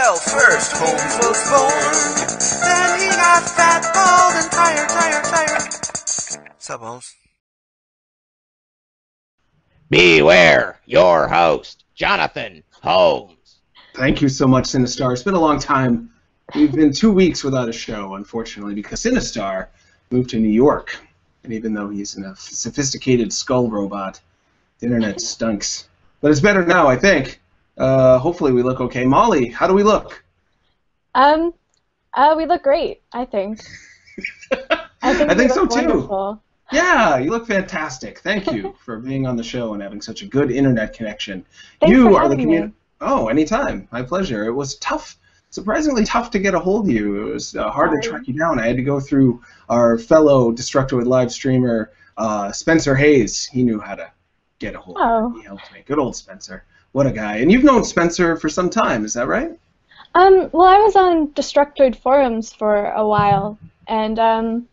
Well, first Holmes was born, then he got fat, bald, and tired. Sup, Holmes? Beware your host, Jonathan Holmes. Thank you so much, Sinistar. It's been a long time. We've been 2 weeks without a show, unfortunately, because Sinistar moved to New York. And even though he's a sophisticated skull robot, the internet stunks. But it's better now, I think. Hopefully we look okay. Molly, how do we look? We look great, I think. I think so, too. Wonderful. Yeah, you look fantastic. Thank you for being on the show and having such a good internet connection. Thanks you for are the having community. me. Oh, anytime. My pleasure. It was tough, surprisingly tough to get a hold of you. It was hard to track you down. I had to go through our fellow Destructoid live streamer, Spencer Hayes. He knew how to get a hold of me. He helped me. Good old Spencer. What a guy. And you've known Spencer for some time, is that right? Well, I was on Destructoid forums for a while, and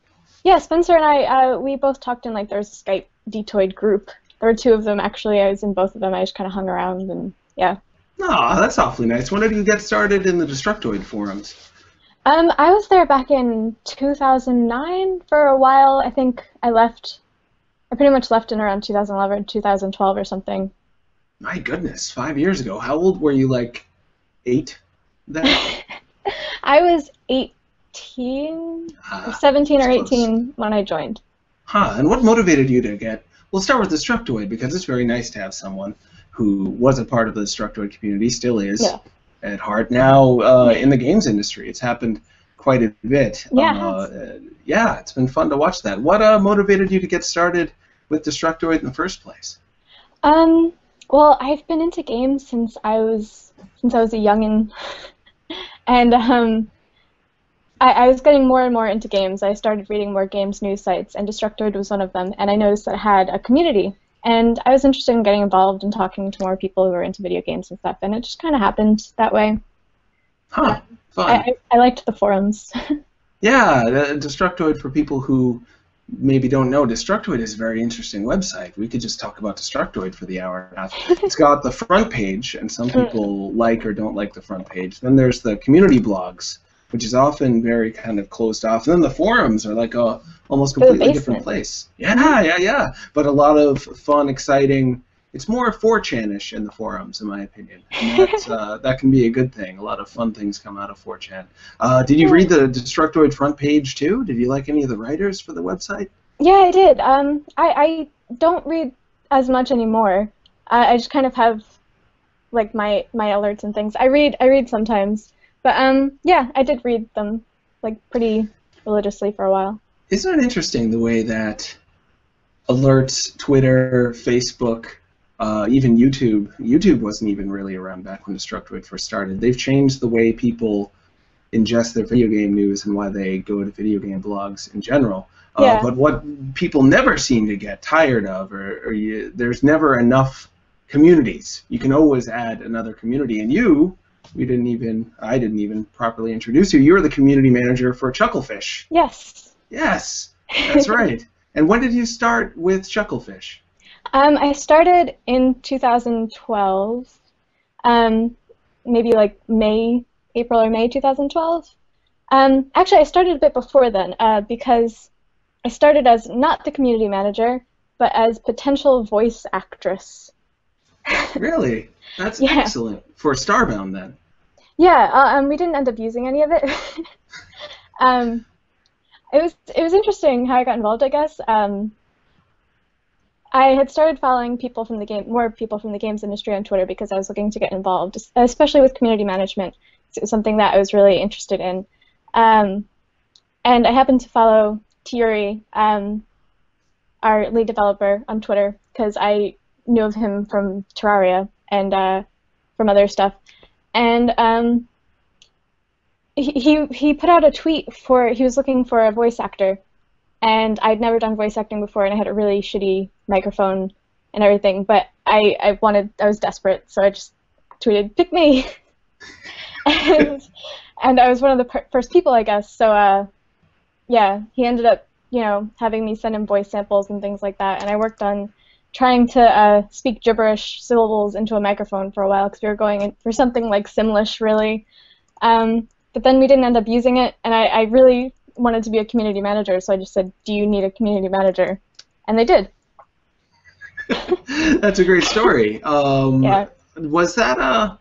yeah, Spencer and I, we both talked in, like, there's a Skype Detoid group. There were two of them, actually. I was in both of them. I just kind of hung around, and yeah. Oh, that's awfully nice. When did you get started in the Destructoid forums? I was there back in 2009 for a while. I think I pretty much left in around 2011, 2012 or something. My goodness, 5 years ago. How old were you, like 8 then? I was 18, or 17 or 18 when I joined. And what motivated you to get... We'll start with Destructoid, because it's very nice to have someone who was a part of the Destructoid community, still is, at heart. Now, in the games industry, it's happened quite a bit. Yeah, it's been fun to watch that. What motivated you to get started with Destructoid in the first place? Well, I've been into games since I was a youngin', and I was getting more and more into games. I started reading more games news sites, and Destructoid was one of them, and I noticed that it had a community, and I was interested in getting involved and talking to more people who were into video games and stuff, and it just kind of happened that way. Fun. I liked the forums. Yeah, Destructoid, for people who maybe don't know, Destructoid is a very interesting website. We could just talk about Destructoid for the hour and a half. It's got the front page, and some people like or don't like the front page. Then there's the community blogs, which is often very kind of closed off. And then the forums are like a almost completely different place. Yeah. But a lot of fun, exciting... It's more 4chan-ish in the forums, in my opinion. And that can be a good thing. A lot of fun things come out of 4chan. Did you read the Destructoid front page, too? Did you like any of the writers for the website? Yeah, I did. I don't read as much anymore. I just kind of have, like, my alerts and things. I read sometimes. But, yeah, I did read them, like, pretty religiously for a while. Isn't it interesting the way that alerts, Twitter, Facebook... even YouTube wasn't even really around back when Destructoid first started. They've changed the way people ingest their video game news and why they go to video game blogs in general. But what people never seem to get tired of, there's never enough communities. You can always add another community. And I didn't even properly introduce you. You're the community manager for Chucklefish. Yes. Yes, that's right. And when did you start with Chucklefish? I started in 2012, maybe like April or May 2012. Actually, I started a bit before then because I started as not the community manager, but as potential voice actress. Really? That's excellent. For Starbound, then? Yeah, we didn't end up using any of it. It was interesting how I got involved, I guess. I had started following more people from the games industry on Twitter because I was looking to get involved, especially with community management. It was something that I was really interested in. And I happened to follow Thierry, our lead developer, on Twitter because I knew of him from Terraria and from other stuff. And he put out a tweet he was looking for a voice actor. And I'd never done voice acting before, and I had a really shitty microphone and everything. But I was desperate, so I just tweeted, "Pick me!" and I was one of the first people, I guess. So yeah, he ended up, having me send him voice samples and things like that. And I worked on trying to speak gibberish syllables into a microphone for a while because we were going in for something like Simlish, really. But then we didn't end up using it, and I really wanted to be a community manager, so I just said, do you need a community manager? And they did. That's a great story. Yeah. Was that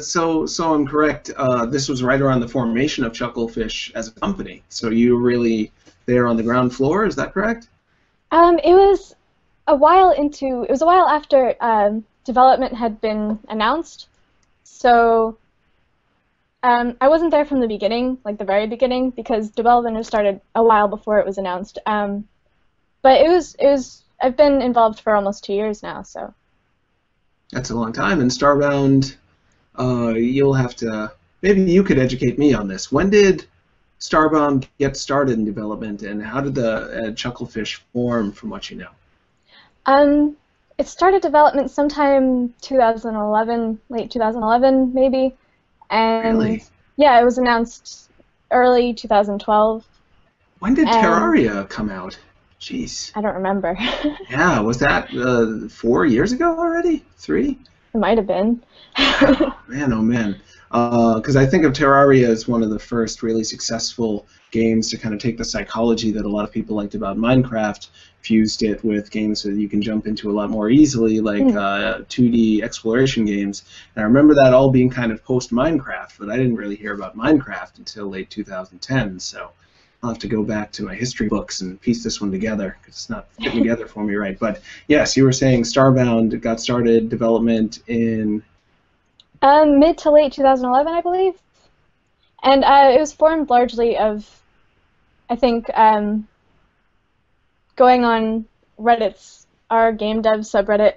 so I'm correct, this was right around the formation of Chucklefish as a company, so you were really there on the ground floor, is that correct? It was a while after development had been announced, so I wasn't there from the beginning, like the very beginning, because development had started a while before it was announced. But it was I've been involved for almost 2 years now, so. That's a long time. And Starbound, you'll have to, maybe you could educate me on this. When did Starbound get started in development, and how did the Chucklefish form, from what you know? It started development sometime 2011, late 2011 maybe, and Really? yeah, it was announced early 2012. When did Terraria come out? Jeez. I don't remember. Yeah, was that 4 years ago already? 3? It might have been. Man, oh man. Because I think of Terraria as one of the first really successful games to kind of take the psychology that a lot of people liked about Minecraft, fused it with games that you can jump into a lot more easily, like 2D exploration games. And I remember that all being kind of post-Minecraft, but I didn't really hear about Minecraft until late 2010, so I'll have to go back to my history books and piece this one together, because it's not fitting together for me right. But yes, you were saying Starbound got started development in... mid to late 2011, I believe. And it was formed largely of, I think, going on Reddit's our game dev subreddit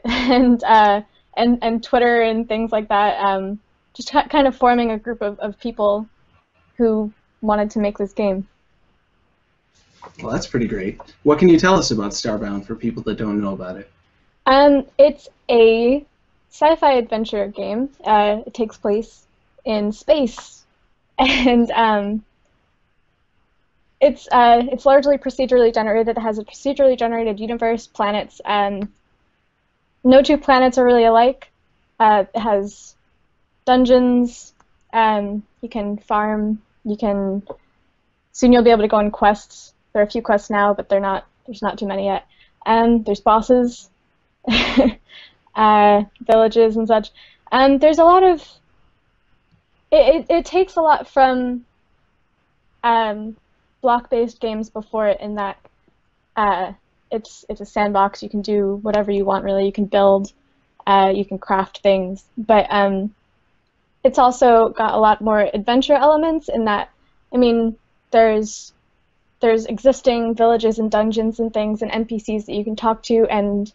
and Twitter and things like that, just kind of forming a group of people who wanted to make this game. Well, that's pretty great. What can you tell us about Starbound for people that don't know about it? It's a sci-fi adventure game. It takes place in space, and it's largely procedurally generated. It has a procedurally generated universe, planets. No two planets are really alike. It has dungeons. You can farm. Soon you'll be able to go on quests. There are a few quests now, but there's not too many yet. There's bosses, villages and such. There's a lot of... It takes a lot from block-based games before it, in that it's a sandbox. You can do whatever you want, really. You can build, you can craft things. But it's also got a lot more adventure elements in that, I mean, there's existing villages and dungeons and things and NPCs that you can talk to, and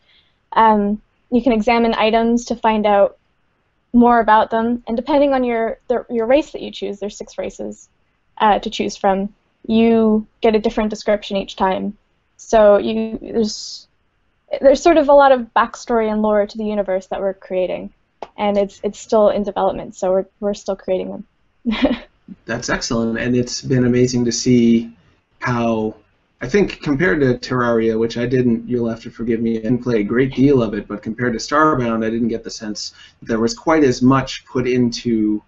you can examine items to find out more about them. And depending on your race that you choose, there's 6 races to choose from, you get a different description each time. So there's sort of a lot of backstory and lore to the universe that we're creating, and it's still in development, so we're still creating them. That's excellent, and it's been amazing to see how, I think compared to Terraria, which you'll have to forgive me, I didn't play a great deal of it, but compared to Starbound, I didn't get the sense that there was quite as much put into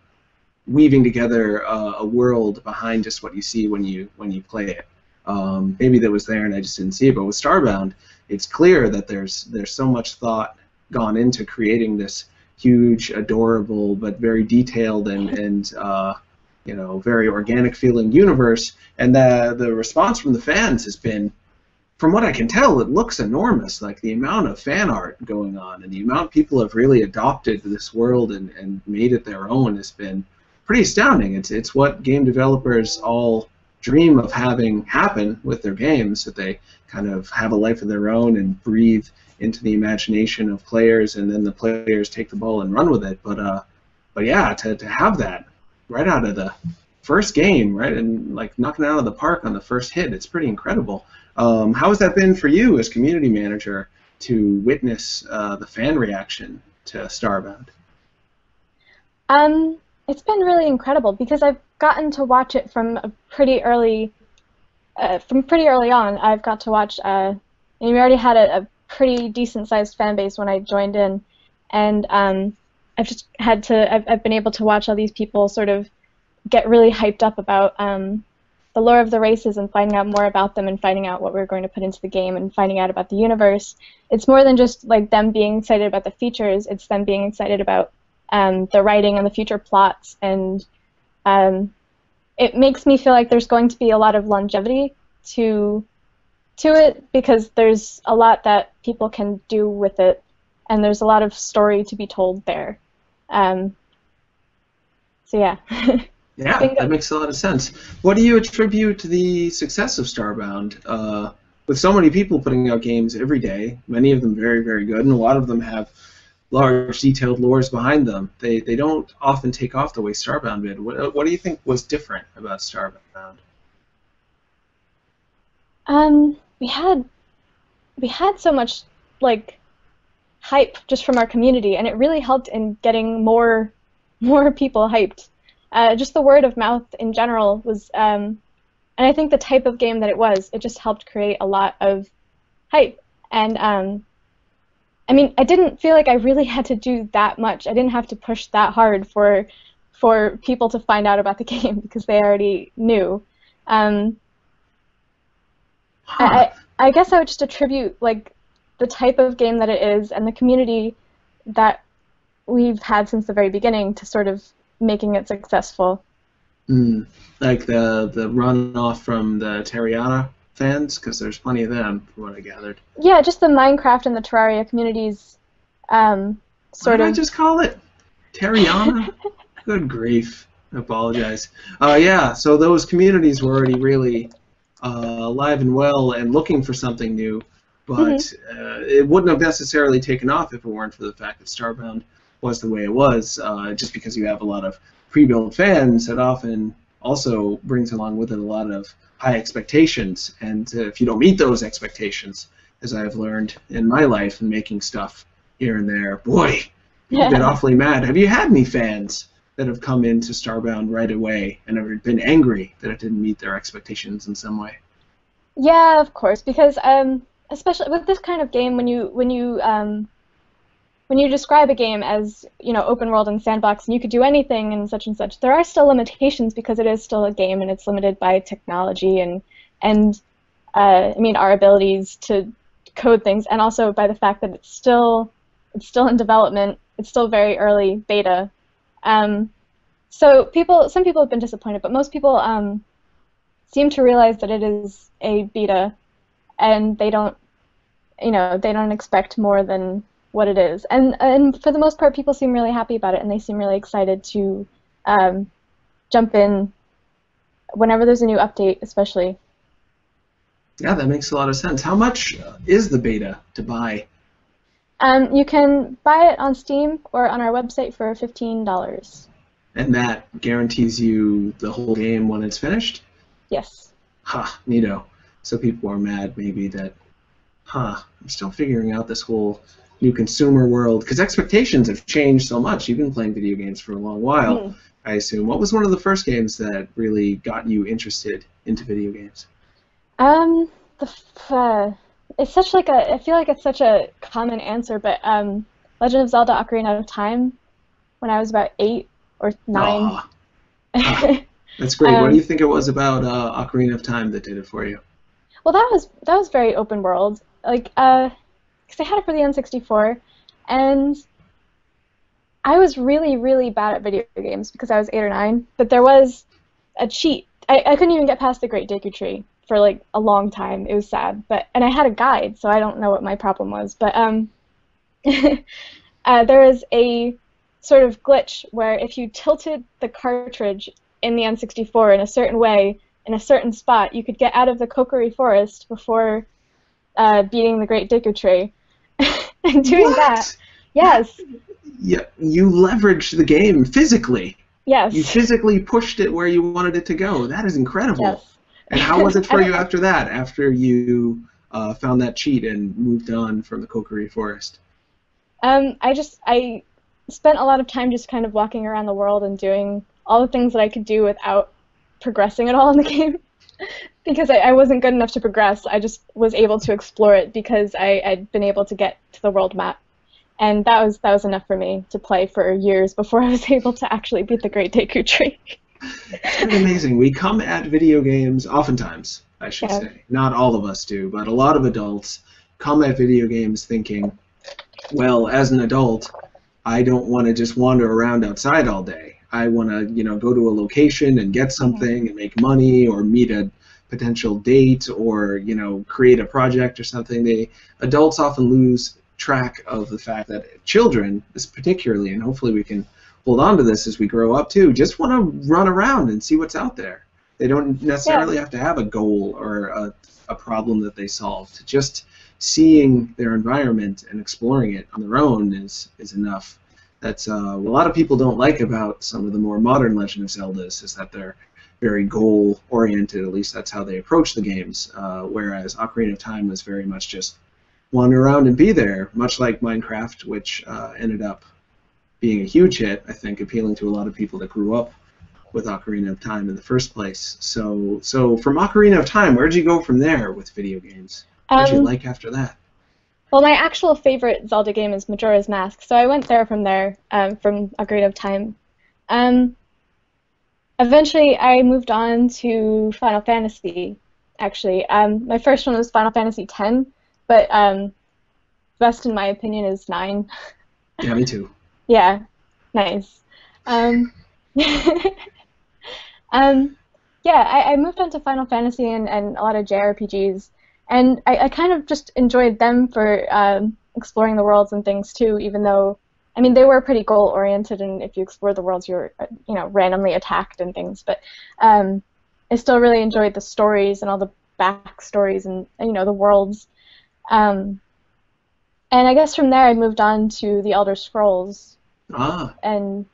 weaving together a world behind just what you see when you play it. Maybe that was there and I just didn't see it, but with Starbound, it's clear that there's so much thought gone into creating this huge, adorable, but very detailed and very organic feeling universe, and the response from the fans has been, from what I can tell, it looks enormous. Like the amount of fan art going on and the amount people have really adopted this world and made it their own has been pretty astounding. It's what game developers all dream of having happen with their games, that they kind of have a life of their own and breathe into the imagination of players, and then the players take the ball and run with it. But yeah, to have that right out of the first game, right, and like knocking it out of the park on the first hit, it's pretty incredible. How has that been for you as community manager to witness the fan reaction to Starbound? It's been really incredible because I've gotten to watch it from pretty early on. I've got to watch, and we already had a pretty decent-sized fan base when I joined in, and I've been able to watch all these people sort of get really hyped up about the lore of the races and finding out more about them and finding out what we're going to put into the game and finding out about the universe. It's more than just like them being excited about the features. It's them being excited about the writing and the future plots, and it makes me feel like there's going to be a lot of longevity to it, because there's a lot that people can do with it, and there's a lot of story to be told there. So yeah. Yeah, that makes a lot of sense. What do you attribute to the success of Starbound? With so many people putting out games every day, many of them very, very good, and a lot of them have large, detailed lores behind them. They don't often take off the way Starbound did. What do you think was different about Starbound? We had so much like hype just from our community, and it really helped in getting more people hyped. Just the word of mouth in general was, and I think the type of game that it just helped create a lot of hype. And I mean, I didn't feel like I really had to do that much. I didn't have to push that hard for people to find out about the game, because they already knew. I guess I would just attribute like the type of game that it is and the community that we've had since the very beginning to sort of making it successful. Like the runoff from the Terraria fans, because there's plenty of them, from what I gathered. Yeah, just the Minecraft and the Terraria communities. Why did I just call it Terraria? Good grief! I apologize. Yeah, so those communities were already really alive and well and looking for something new, but it wouldn't have necessarily taken off if it weren't for the fact that Starbound was the way it was. Just because you have a lot of pre-built fans, it often also brings along with it a lot of high expectations, and if you don't meet those expectations, as I've learned in my life and making stuff here and there, boy, you get awfully mad. Have you had any fans that have come into Starbound right away and have been angry that it didn't meet their expectations in some way? Yeah, of course, because especially with this kind of game, when you describe a game as, you know, open world and sandbox and you could do anything and such, there are still limitations because it is still a game and it's limited by technology and I mean our abilities to code things, and also by the fact that it's still in development. It's still very early beta. So some people have been disappointed, but most people seem to realize that it is a beta, and they don't expect more than what it is. And for the most part, people seem really happy about it, and they seem really excited to jump in whenever there's a new update, especially. Yeah, that makes a lot of sense. How much is the beta to buy? You can buy it on Steam or on our website for $15. And that guarantees you the whole game when it's finished? Yes. Neato. So people are mad maybe that, I'm still figuring out this whole new consumer world, because expectations have changed so much. You've been playing video games for a long while, I assume. What was one of the first games that really got you interested into video games? It's such like I feel like it's such a common answer, but Legend of Zelda: Ocarina of Time, when I was about 8 or 9. That's great. What do you think it was about Ocarina of Time that did it for you? Well, that was very open world. Like, because I had it for the N64, and I was really, really bad at video games because I was 8 or 9. But there was a cheat. I couldn't even get past the Great Deku Tree for like a long time. It was sad, and I had a guide, so I don't know what my problem was. But there is a sort of glitch where if you tilted the cartridge in the N64 in a certain way, in a certain spot, you could get out of the Kokiri Forest before beating the Great Deku Tree. And doing that, yes. Yeah, you leveraged the game physically. Yes. You physically pushed it where you wanted it to go. That is incredible. Yes. And how was it for you after that, after you found that cheat and moved on from the Kokiri Forest? I spent a lot of time just kind of walking around the world and doing all the things that I could do without progressing at all in the game. Because I wasn't good enough to progress. I just was able to explore it because I'd been able to get to the world map. And that was enough for me to play for years before I was able to actually beat the Great Deku Tree. It's kind of amazing. We come at video games, oftentimes, I should say. Not all of us do, but a lot of adults come at video games thinking, well, as an adult, I don't want to just wander around outside all day. I want to, go to a location and get something and make money or meet a potential date or, create a project or something. Adults often lose track of the fact that children, particularly, and hopefully we can hold on to this as we grow up too, just want to run around and see what's out there. They don't necessarily have to have a goal or a problem that they solve. Just seeing their environment and exploring it on their own is enough. That's what a lot of people don't like about some of the more modern Legend of Zeldas, is that they're very goal-oriented. At least that's how they approach the games, whereas Ocarina of Time was very much just wander around and be there, much like Minecraft, which ended up being a huge hit, I think, appealing to a lot of people that grew up with Ocarina of Time in the first place. So from Ocarina of Time, where did you go from there with video games? What did you like after that? Well, my actual favorite Zelda game is Majora's Mask, so I went there from Ocarina of Time. Eventually, I moved on to Final Fantasy, actually. My first one was Final Fantasy X, but best in my opinion is 9. Yeah, me too. Yeah, nice. I moved on to Final Fantasy and a lot of JRPGs, and I kind of just enjoyed them for exploring the worlds and things too, even though, I mean, they were pretty goal-oriented, and if you explore the worlds, you're, randomly attacked and things, but I still really enjoyed the stories and all the backstories and the worlds. And I guess from there I moved on to the Elder Scrolls. And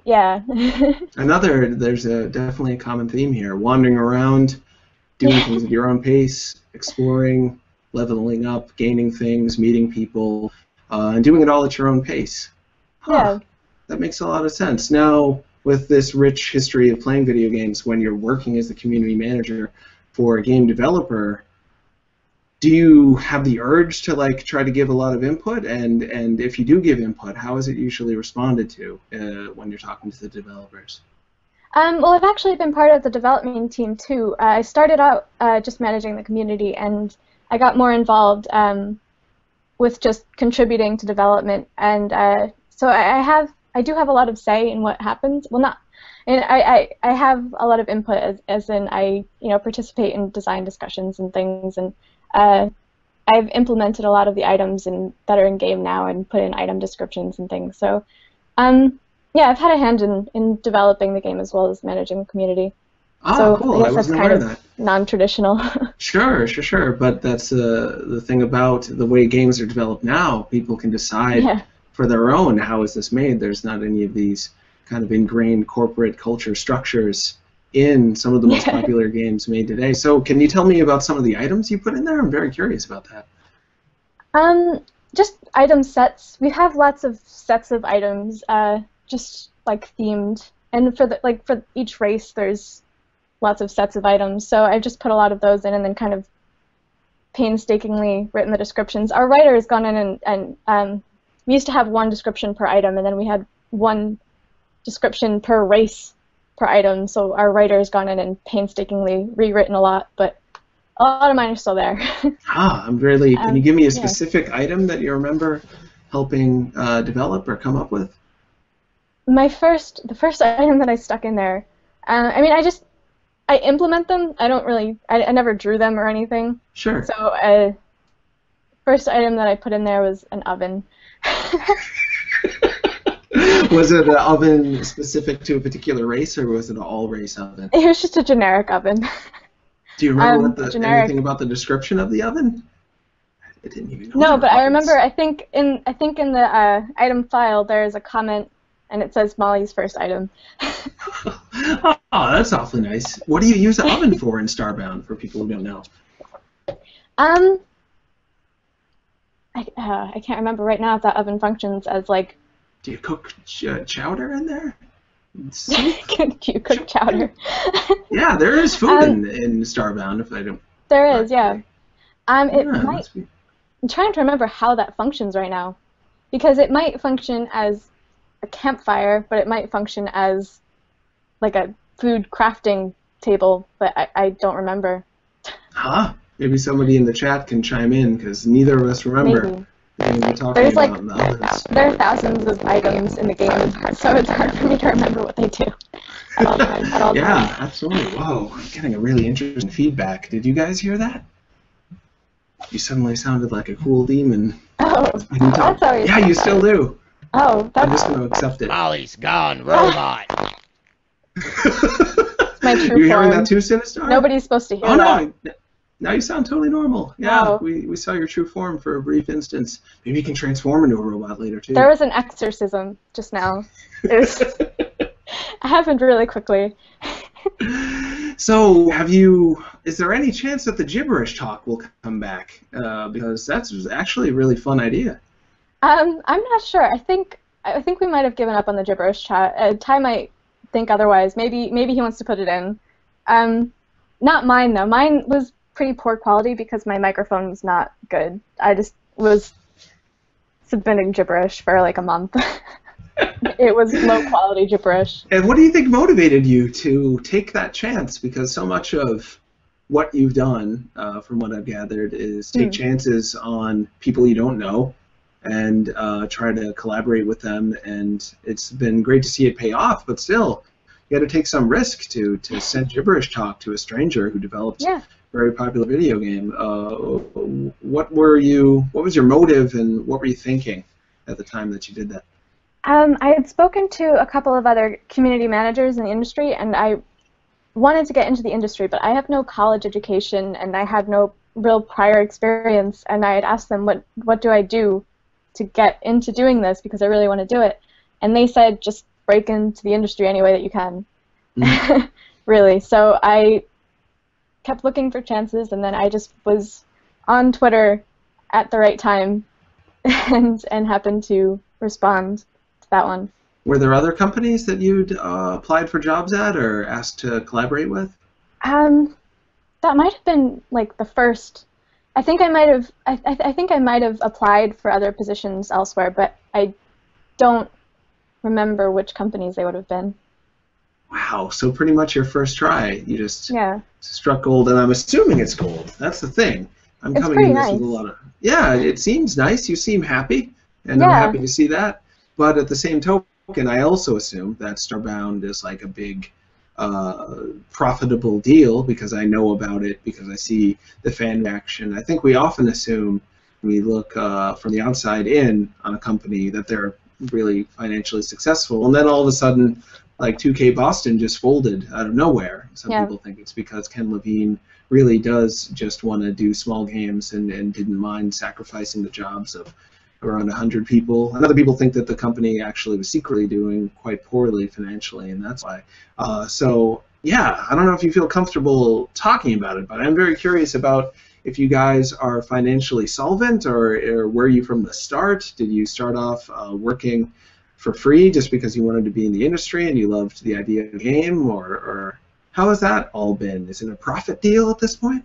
yeah. There's definitely a common theme here. Wandering around, doing things at your own pace, exploring, leveling up, gaining things, meeting people, and doing it all at your own pace. Yeah. That makes a lot of sense. Now, with this rich history of playing video games, when you're working as the community manager for a game developer, do you have the urge to try to give a lot of input? And if you do give input, how is it usually responded to when you're talking to the developers? Well, I've actually been part of the development team too. I started out just managing the community, and I got more involved with just contributing to development. And so I do have a lot of say in what happens. Well, not. And I have a lot of input, as in I participate in design discussions and things, and I've implemented a lot of the items that are in game now and put in item descriptions and things. So yeah, I've had a hand in developing the game as well as managing the community. So cool. I guess that's kind of non-traditional. Sure. But that's the thing about the way games are developed now. People can decide for their own, how is this made? There's not any of these kind of ingrained corporate culture structures in some of the most popular games made today. So can you tell me about some of the items you put in there? I'm very curious about that. Just item sets. We have lots of sets of items, just themed, and for each race there's lots of sets of items. So I've just put a lot of those in, and then kind of painstakingly written the descriptions. Our writer has gone in and we used to have one description per item, and then we had one description per race per item, so our writer has gone in and painstakingly rewritten a lot, but a lot of mine are still there. Can you give me a specific item that you remember helping develop or come up with? The first item that I stuck in there, I implement them. I never drew them or anything. Sure. So first item that I put in there was an oven. Was it an oven specific to a particular race, or was it an all-race oven? It was just a generic oven. Do you remember anything about the description of the oven? I didn't even know. No, but I remember. I think in the item file there is a comment, and it says Molly's first item. Oh, that's awfully nice. What do you use the oven for in Starbound, for people who don't know? I can't remember right now if that oven functions as Do you cook chowder in there? Do you cook chowder? Yeah, there is food in Starbound. If I don't. There is, yeah. I'm trying to remember how that functions right now, because it might function as a campfire, but it might function as a food crafting table, but I don't remember. Huh? Maybe somebody in the chat can chime in, because neither of us remember Maybe. the things we're talking There's about in the others. there are thousands of items in the game, so it's hard for me to remember what they do at all times. Yeah, absolutely. Whoa, I'm getting a really interesting feedback. Did you guys hear that? You suddenly sounded like a cool demon. Oh, that's how Yeah, you still do. Oh, I'm just that's going to accept it. Molly's gone robot. my true You're hearing form. that too, Sinistar? Nobody's supposed to hear Oh, that. no. Now you sound totally normal. Yeah, No. we saw your true form for a brief instance. Maybe you can transform into a robot later, too. There was an exorcism just now. It was, it happened really quickly. So, is there any chance that the gibberish talk will come back? Because that's actually a really fun idea. I'm not sure. I think we might have given up on the gibberish chat. Ty might think otherwise. Maybe he wants to put it in. Not mine though. Mine was pretty poor quality because my microphone was not good. I just was submitting gibberish for like a month. It was low quality gibberish. And what do you think motivated you to take that chance? Because so much of what you've done, from what I've gathered, is take chances on people you don't know and try to collaborate with them. And it's been great to see it pay off, but still, you got to take some risk to send gibberish talk to a stranger who developed a very popular video game. What was your motive, and what were you thinking at the time that you did that? I had spoken to a couple of other community managers in the industry, and I wanted to get into the industry, but I have no college education, and I had no real prior experience, and I had asked them, what do I do to get into doing this, because I really want to do it. And they said, just break into the industry any way that you can. Really. So I kept looking for chances, and then I just was on Twitter at the right time and happened to respond to that one. Were there other companies that you'd applied for jobs at or asked to collaborate with? That might have been like the first. I think I might have. I think I might have applied for other positions elsewhere, but I don't remember which companies they would have been. Wow, so pretty much your first try. You just Yeah. struck gold, and I'm assuming it's gold. That's the thing. I'm It's coming pretty in this nice. with a lot of... Yeah, it seems nice. You seem happy, and Yeah. I'm happy to see that. But at the same token, I also assume that Starbound is like a big profitable deal, because I know about it, because I see the fan reaction. I think we often assume, we look from the outside in on a company, that they're really financially successful, and then all of a sudden, like 2K Boston just folded out of nowhere. Some people think it's because Ken Levine really does just want to do small games and didn't mind sacrificing the jobs of around 100 people. And other people think that the company actually was secretly doing quite poorly financially, and that's why. So, yeah, I don't know if you feel comfortable talking about it, but I'm very curious about if you guys are financially solvent, or were you from the start? Did you start off working for free just because you wanted to be in the industry and you loved the idea of the game, or how has that all been? Is it a profit deal at this point?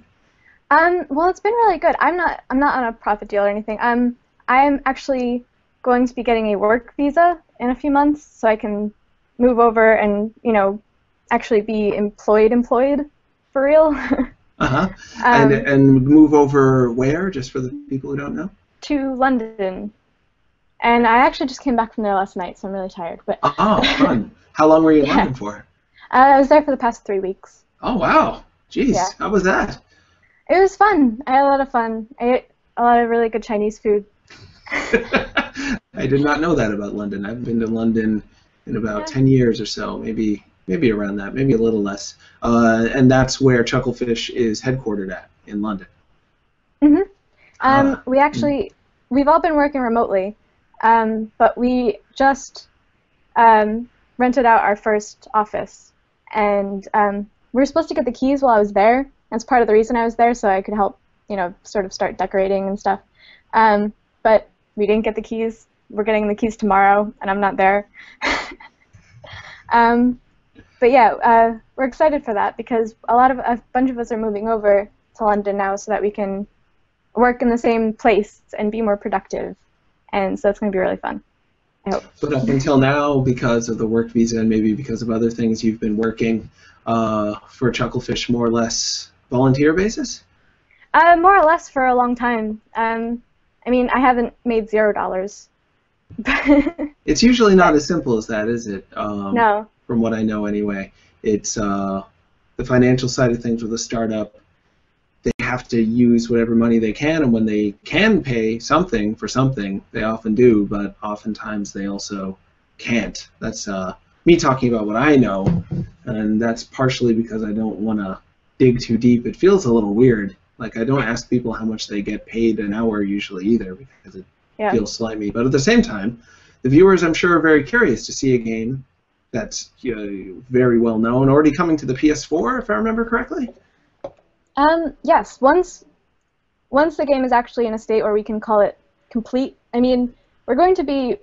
Well, it's been really good. I'm not on a profit deal or anything. I'm actually going to be getting a work visa in a few months, so I can move over and actually be employed for real. And move over where, just for the people who don't know? To London. And I actually just came back from there last night, so I'm really tired. But Oh, fun. How long were you in London for? I was there for the past 3 weeks. Oh, wow. Jeez, Yeah. How was that? It was fun. I had a lot of fun. I ate a lot of really good Chinese food. I did not know that about London. I've been to London in about 10 years or so, maybe around that, maybe a little less. And that's where Chucklefish is headquartered at, in London. We've all been working remotely, but we just rented out our first office, and we were supposed to get the keys while I was there. That's part of the reason I was there, so I could help, sort of start decorating and stuff. But we didn't get the keys. We're getting the keys tomorrow, and I'm not there. But yeah, we're excited for that, because a bunch of us are moving over to London now so that we can work in the same place and be more productive. And so it's going to be really fun. I hope. But up until now, because of the work visa and maybe because of other things, you've been working for Chucklefish more or less volunteer basis? More or less for a long time. I mean, I haven't made $0. It's usually not as simple as that, is it? No. From what I know anyway. It's the financial side of things with a startup. They have to use whatever money they can, and when they can pay something for something, they often do, but oftentimes they also can't. That's me talking about what I know, and that's partially because I don't want to dig too deep. It feels a little weird. Like, I don't ask people how much they get paid an hour usually either, because it feels slimy. But at the same time, the viewers, I'm sure, are very curious to see a game that's very well known, already coming to the PS4, if I remember correctly. Yes. Once the game is actually in a state where we can call it complete. I mean, we're going to be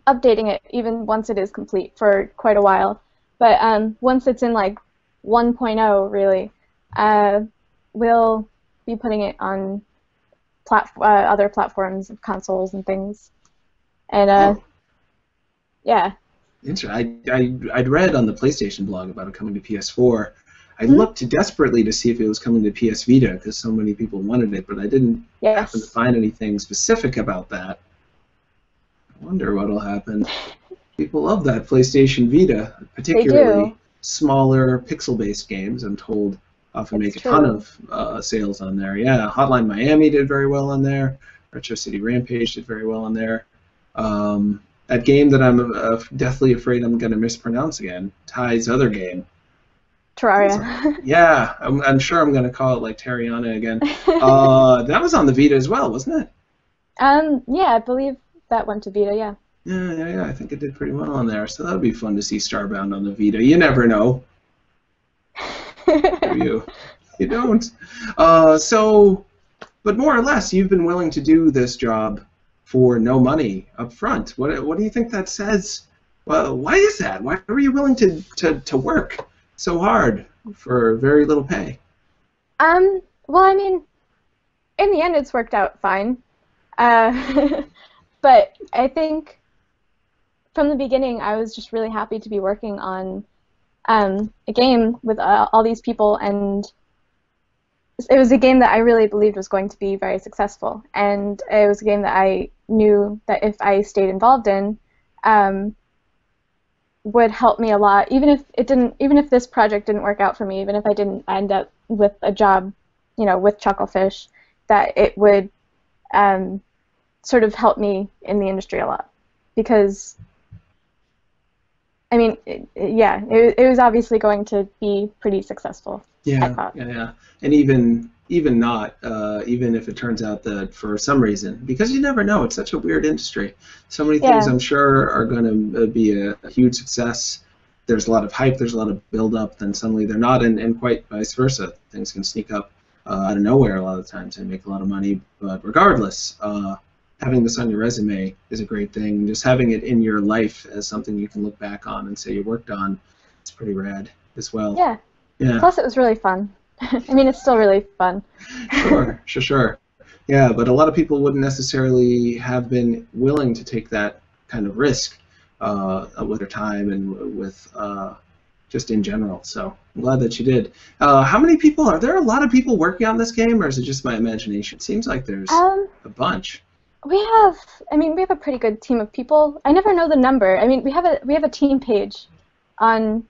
updating it even once it is complete for quite a while. But once it's in like 1.0, really, we'll be putting it on other platforms, consoles, and things. And yeah. Interesting. I'd read on the PlayStation blog about it coming to PS4. I looked desperately to see if it was coming to PS Vita because so many people wanted it, but I didn't happen to find anything specific about that. I wonder what'll happen. People love that PlayStation Vita, particularly smaller pixel-based games, I'm told, often make a ton of sales on there. Yeah, Hotline Miami did very well on there. Retro City Rampage did very well on there. That game that I'm deathly afraid I'm going to mispronounce again, Ty's other game. Terraria. Yeah, I'm sure I'm going to call it like Terriana again. That was on the Vita as well, wasn't it? Yeah, I believe that went to Vita, yeah. Yeah, I think it did pretty well on there, so that would be fun to see Starbound on the Vita. You never know. You don't. But more or less, you've been willing to do this job for no money up front. What do you think that says? Well, why is that? Why are you willing to work so hard for very little pay? Well, I mean, in the end, it's worked out fine. But I think from the beginning, I was just really happy to be working on a game with all these people, and it was a game that I really believed was going to be very successful, and it was a game that I knew that if I stayed involved in, would help me a lot. Even if this project didn't work out for me, even if I didn't end up with a job, with Chucklefish, that it would sort of help me in the industry a lot, because I mean, it was obviously going to be pretty successful. Yeah, I thought. Yeah, and even not, even if it turns out that for some reason, because you never know, it's such a weird industry. So many things I'm sure are going to be a huge success. There's a lot of hype, there's a lot of build-up, then suddenly they're not, and quite vice versa. Things can sneak up out of nowhere a lot of times and make a lot of money. But regardless, having this on your resume is a great thing. Just having it in your life as something you can look back on and say you worked on, it's pretty rad as well. Yeah. Yeah. Plus, it was really fun. I mean, it's still really fun. Sure. Yeah, but a lot of people wouldn't necessarily have been willing to take that kind of risk with their time and with just in general. So I'm glad that you did. How many people are there? A lot of people working on this game, or is it just my imagination? It seems like there's a bunch. We have a pretty good team of people. I never know the number. I mean, we have a team page on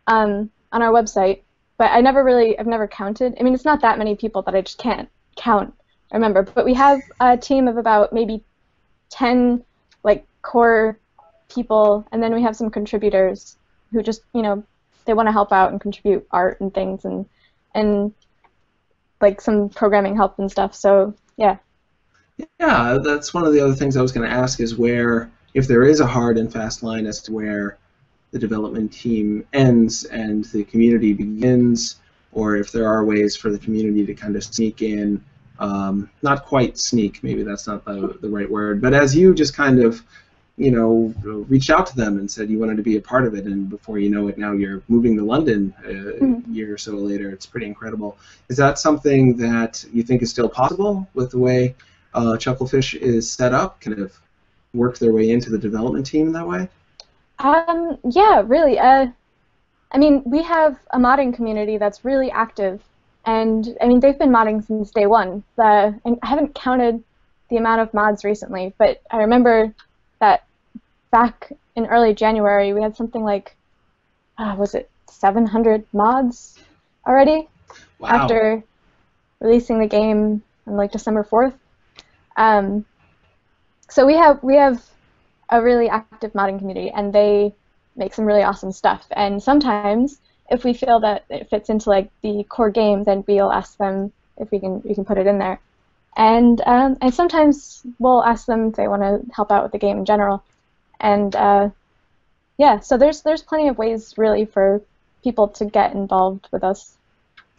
our website, but I've never counted. I mean, it's not that many people that I just can't count. I remember, but we have a team of about maybe 10 core people, and then we have some contributors who just they want to help out and contribute art and things and some programming help and stuff. So yeah. Yeah, that's one of the other things I was going to ask is where, if there is a hard and fast line as to where the development team ends and the community begins, or if there are ways for the community to kind of sneak in, not quite sneak, maybe that's not the right word, but as you just kind of, reached out to them and said you wanted to be a part of it, and before you know it, now you're moving to London a year or so later. It's pretty incredible. Is that something that you think is still possible with the way Chucklefish is set up, kind of work their way into the development team that way? Yeah, really. I mean, we have a modding community that's really active, and I mean, they've been modding since day one. And I haven't counted the amount of mods recently, but I remember that back in early January, we had something like, was it 700 mods already? Wow. After releasing the game on like December 4th. So we have a really active modding community, and they make some really awesome stuff. And sometimes, if we feel that it fits into like the core game, then we'll ask them if we can put it in there. And sometimes we'll ask them if they want to help out with the game in general. And yeah, so there's plenty of ways really for people to get involved with us.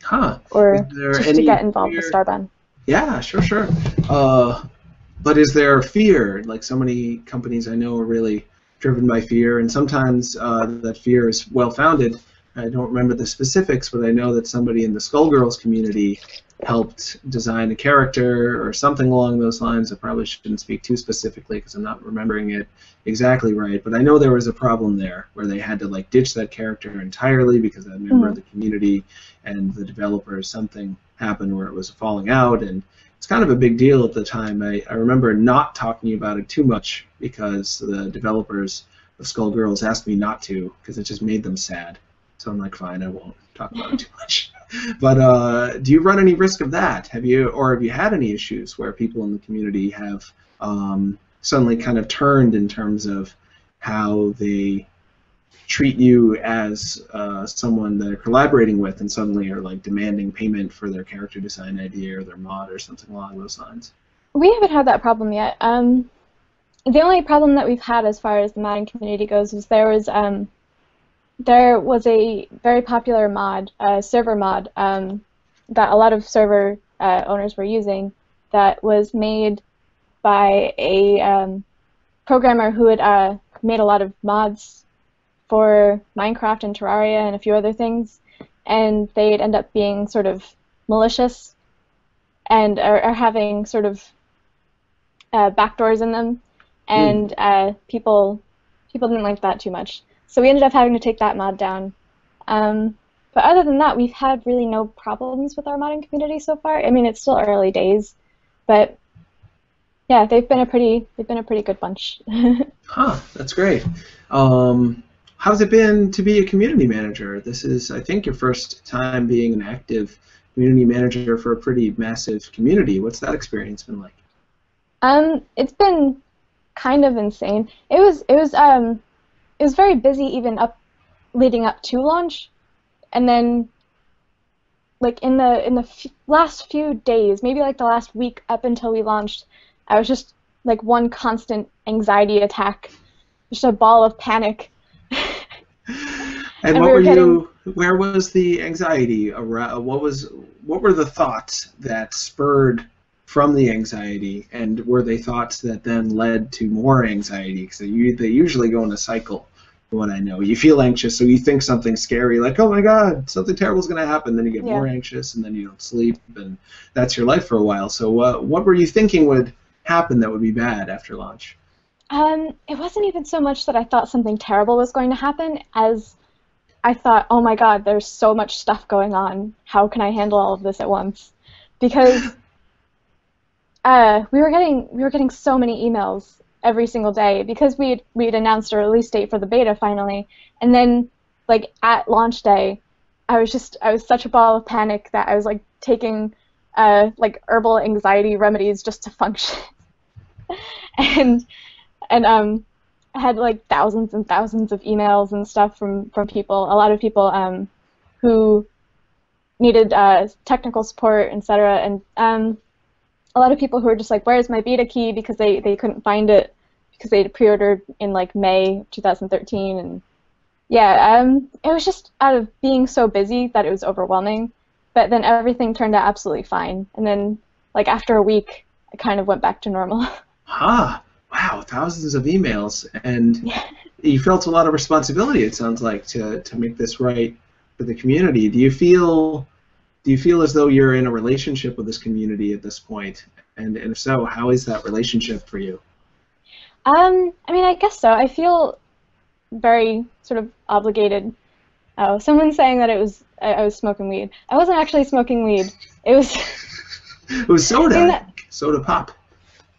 Huh. Or just to get involved with Starbound. Yeah, sure. But is there fear? Like, so many companies I know are really driven by fear, and sometimes that fear is well-founded. I don't remember the specifics, but I know that somebody in the Skullgirls community helped design a character or something along those lines. I probably shouldn't speak too specifically because I'm not remembering it exactly right, but I know there was a problem there where they had to like ditch that character entirely because a member of the community and the developers, something happened where it was falling out, and it's kind of a big deal at the time. I remember not talking about it too much because the developers of Skullgirls asked me not to because it just made them sad. So I'm like, fine, I won't talk about it too much. But do you run any risk of that? Have you had any issues where people in the community have suddenly kind of turned in terms of how they treat you as someone they're collaborating with, and suddenly are like demanding payment for their character design idea or their mod or something along those lines? We haven't had that problem yet. The only problem that we've had as far as the modding community goes is there was a very popular mod, server mod, that a lot of server owners were using that was made by a programmer who had made a lot of mods for Minecraft and Terraria and a few other things, and they'd end up being sort of malicious and are having sort of backdoors in them, and people didn't like that too much. So we ended up having to take that mod down. But other than that, we've had really no problems with our modding community so far. I mean, it's still early days, but yeah, they've been a pretty good bunch. Huh, that's great. How's it been to be a community manager? This is, I think, your first time being an active community manager for a pretty massive community. What's that experience been like? It's been kind of insane. It was very busy even leading up to launch, and then like in the last few days, maybe like the last week up until we launched, I was just like one constant anxiety attack, just a ball of panic. And where was the anxiety around? What were the thoughts that spurred from the anxiety, and were they thoughts that then led to more anxiety? Because they usually go in a cycle, from what I know. You feel anxious, so you think something scary, like, oh my god, something terrible is going to happen, then you get more anxious, and then you don't sleep, and that's your life for a while. So what were you thinking would happen that would be bad after launch? It wasn't even so much that I thought something terrible was going to happen as I thought, oh my god, there's so much stuff going on. How can I handle all of this at once? Because we were getting so many emails every single day because we had announced a release date for the beta finally, and then like at launch day, I was such a ball of panic that I was like taking like herbal anxiety remedies just to function, and I had like thousands and thousands of emails and stuff from people, a lot of people who needed technical support, etc. And a lot of people who were just like, where's my beta key? Because they couldn't find it because they pre-ordered in like May 2013. And yeah, it was just out of being so busy that it was overwhelming. But then everything turned out absolutely fine. And then like after a week, I kind of went back to normal. Huh. Wow, thousands of emails, and you felt a lot of responsibility, it sounds like, to make this right for the community. Do you feel as though you're in a relationship with this community at this point? And if so, how is that relationship for you? I mean, I guess so. I feel very sort of obligated. Oh, someone's saying that I was smoking weed. I wasn't actually smoking weed. It was. It was soda. I mean, Soda pop.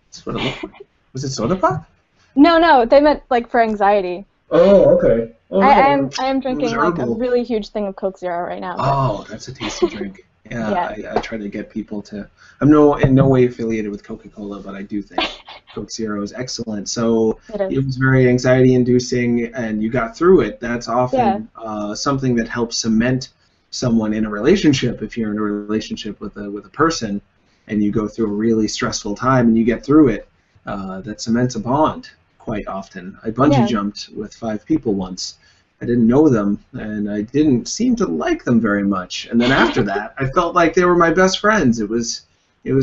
That's what it looked like. Was it soda pop? No, they meant like for anxiety. Oh, okay. Oh, I am drinking Those like a herbal. really huge thing of Coke Zero right now. Oh, that's a tasty drink. Yeah, Yeah. I try to get people to. I'm in no way affiliated with Coca-Cola, but I do think Coke Zero is excellent. So It is. it was very anxiety-inducing, and you got through it. That's often something that helps cement someone in a relationship. If you're in a relationship with a person, and you go through a really stressful time and you get through it, that cements a bond quite often. I bungee jumped with 5 people once. I didn't know them, and I didn't seem to like them very much. And then after that, I felt like they were my best friends. It was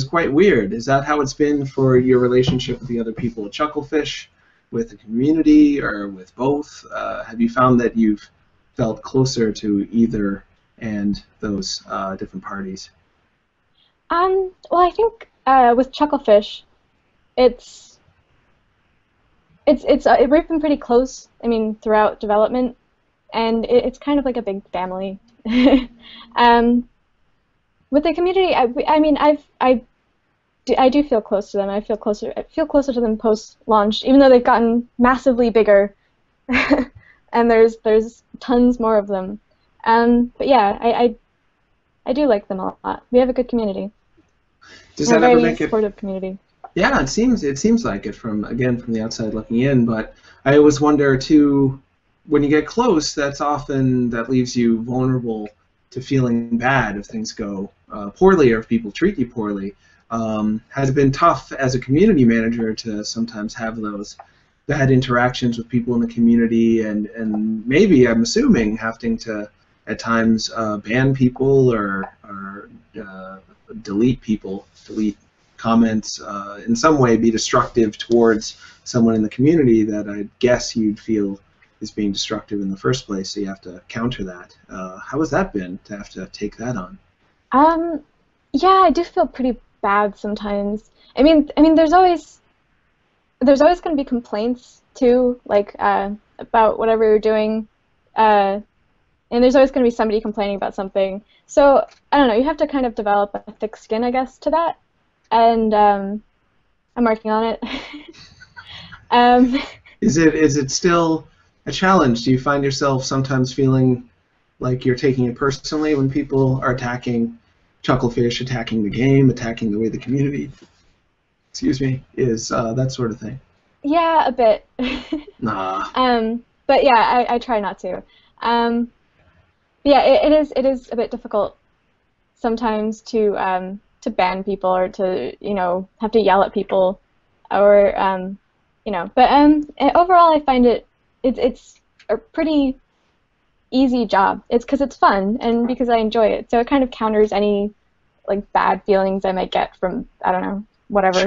quite weird. Is that how it's been for your relationship with the other people at Chucklefish, with the community, or with both? Have you found that you've felt closer to either and those different parties? Well, I think with Chucklefish, we've been pretty close. I mean, throughout development, and it's kind of like a big family. With the community, I do feel close to them. I feel closer to them post-launch, even though they've gotten massively bigger, and there's tons more of them. But yeah, I do like them a lot. We have a good community. Does that ever make it? Supportive community. Yeah, it seems like it from the outside looking in. But I always wonder too, when you get close, that leaves you vulnerable to feeling bad if things go poorly or if people treat you poorly. Has it been tough as a community manager to sometimes have those bad interactions with people in the community, and maybe, I'm assuming, having to at times ban people or delete comments, in some way be destructive towards someone in the community that I guess you'd feel is being destructive in the first place, so you have to counter that. How has that been to have to take that on? Yeah, I do feel pretty bad sometimes. I mean, there's always going to be complaints too, like about whatever you're doing, and there's always going to be somebody complaining about something. So I don't know. You have to kind of develop a thick skin, I guess, to that, and I'm working on it. Is it still a challenge? Do you find yourself sometimes feeling like you're taking it personally when people are attacking Chucklefish, attacking the game, attacking the way the community, is that sort of thing? Yeah, a bit. Nah. But yeah, I try not to. Yeah, it is a bit difficult sometimes to ban people or to have to yell at people or But overall, I find it's a pretty easy job. It's because it's fun and because I enjoy it. So it kind of counters any like bad feelings I might get from, I don't know, whatever.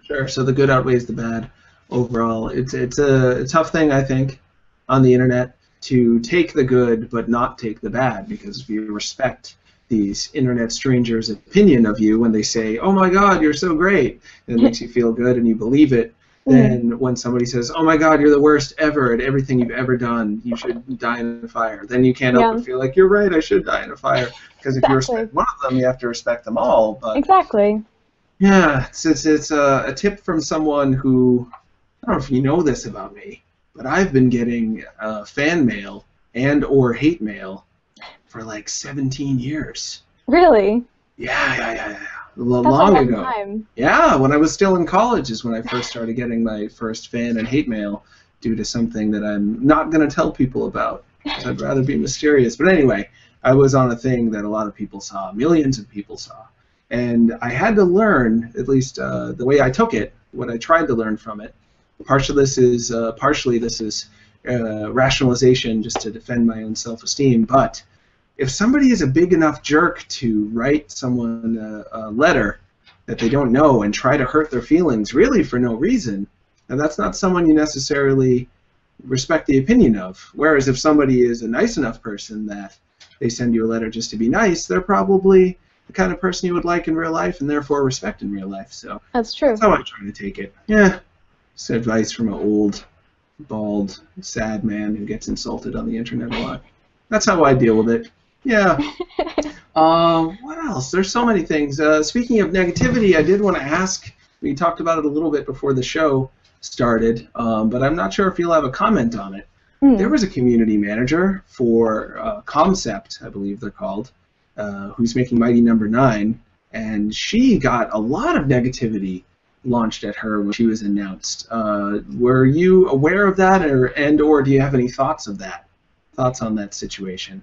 Sure. So the good outweighs the bad overall. It's a tough thing, I think, on the internet to take the good but not take the bad, because if you respect these internet strangers' opinion of you when they say, "Oh my God, you're so great," and it makes you feel good and you believe it. Then when somebody says, "Oh my God, you're the worst ever at everything you've ever done, you should die in a fire," then you can't help but feel like, "You're right, I should die in a fire." Because if you respect one of them, you have to respect them all. But exactly. Yeah, it's a tip from someone who, I don't know if you know this about me, but I've been getting fan mail and or hate mail for like 17 years. Really? Yeah. That's Long ago. Time. Yeah, when I was still in college is when I first started getting my first fan and hate mail due to something that I'm not going to tell people about, because I'd rather be mysterious. But anyway, I was on a thing that a lot of people saw, millions of people saw. And I had to learn, at least the way I took it, what I tried to learn from it. Partially this is rationalization just to defend my own self-esteem, but if somebody is a big enough jerk to write someone a letter that they don't know and try to hurt their feelings really for no reason, then that's not someone you necessarily respect the opinion of. Whereas if somebody is a nice enough person that they send you a letter just to be nice, they're probably the kind of person you would like in real life and therefore respect in real life. So that's true. That's how I try to take it. Yeah. It's advice from an old, bald, sad man who gets insulted on the internet a lot. That's how I deal with it. Yeah. What else? There's so many things. Speaking of negativity, I did want to ask, we talked about it a little bit before the show started, but I'm not sure if you'll have a comment on it. There was a community manager for Concept, I believe they're called, who's making Mighty Number 9, and she got a lot of negativity launched at her when she was announced. Were you aware of that, or do you have any thoughts of that? Thoughts on that situation?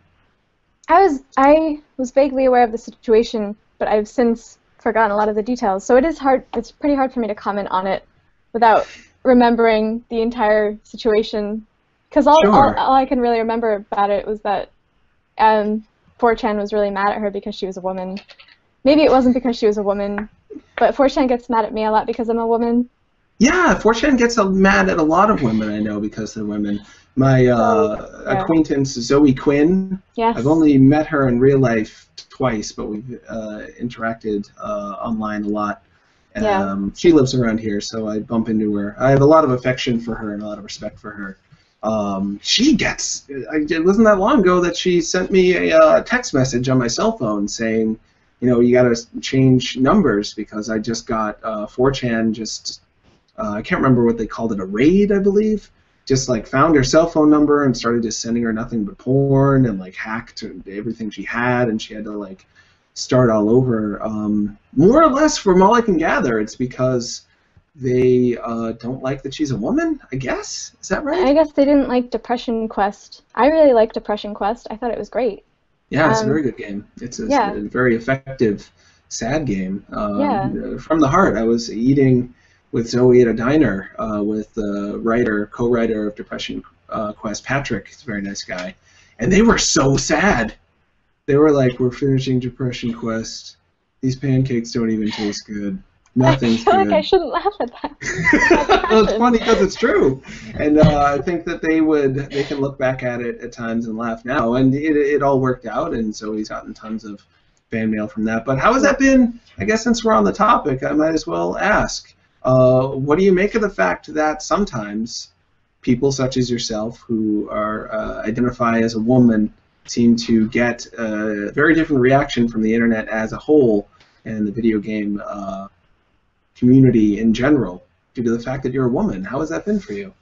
I was vaguely aware of the situation, but I've since forgotten a lot of the details. So it is hard. It's pretty hard for me to comment on it without remembering the entire situation. Because all I can really remember about it was that 4chan was really mad at her because she was a woman. Maybe it wasn't because she was a woman, but 4chan gets mad at me a lot because I'm a woman. Yeah, 4chan gets mad at a lot of women, I know, because they're women. My acquaintance, Zoe Quinn, yes. I've only met her in real life twice, but we've interacted online a lot. She lives around here, so I bump into her. I have a lot of affection for her and a lot of respect for her. It wasn't that long ago that she sent me a text message on my cell phone saying, you got to change numbers because I just got 4chan I can't remember what they called it, a raid, I believe. Just found her cell phone number and started just sending her nothing but porn and hacked everything she had, and she had to start all over. More or less, from all I can gather, it's because they don't like that she's a woman, I guess. Is that right? I guess they didn't like Depression Quest. I really liked Depression Quest. I thought it was great. Yeah, it's a very good game. It's a very effective, sad game. From the heart, I was eating with Zoe at a diner with the co-writer of Depression Quest, Patrick. He's a very nice guy. And they were so sad. They were like, we're finishing Depression Quest. These pancakes don't even taste good. Nothing's good. I feel like I shouldn't laugh at that. Well, it's funny because it's true. And I think that they can look back at it at times and laugh now. And it all worked out, and Zoe's gotten tons of fan mail from that. But how has that been? I guess since we're on the topic, I might as well ask. What do you make of the fact that sometimes people such as yourself who identify as a woman seem to get a very different reaction from the internet as a whole and the video game community in general due to the fact that you're a woman? How has that been for you?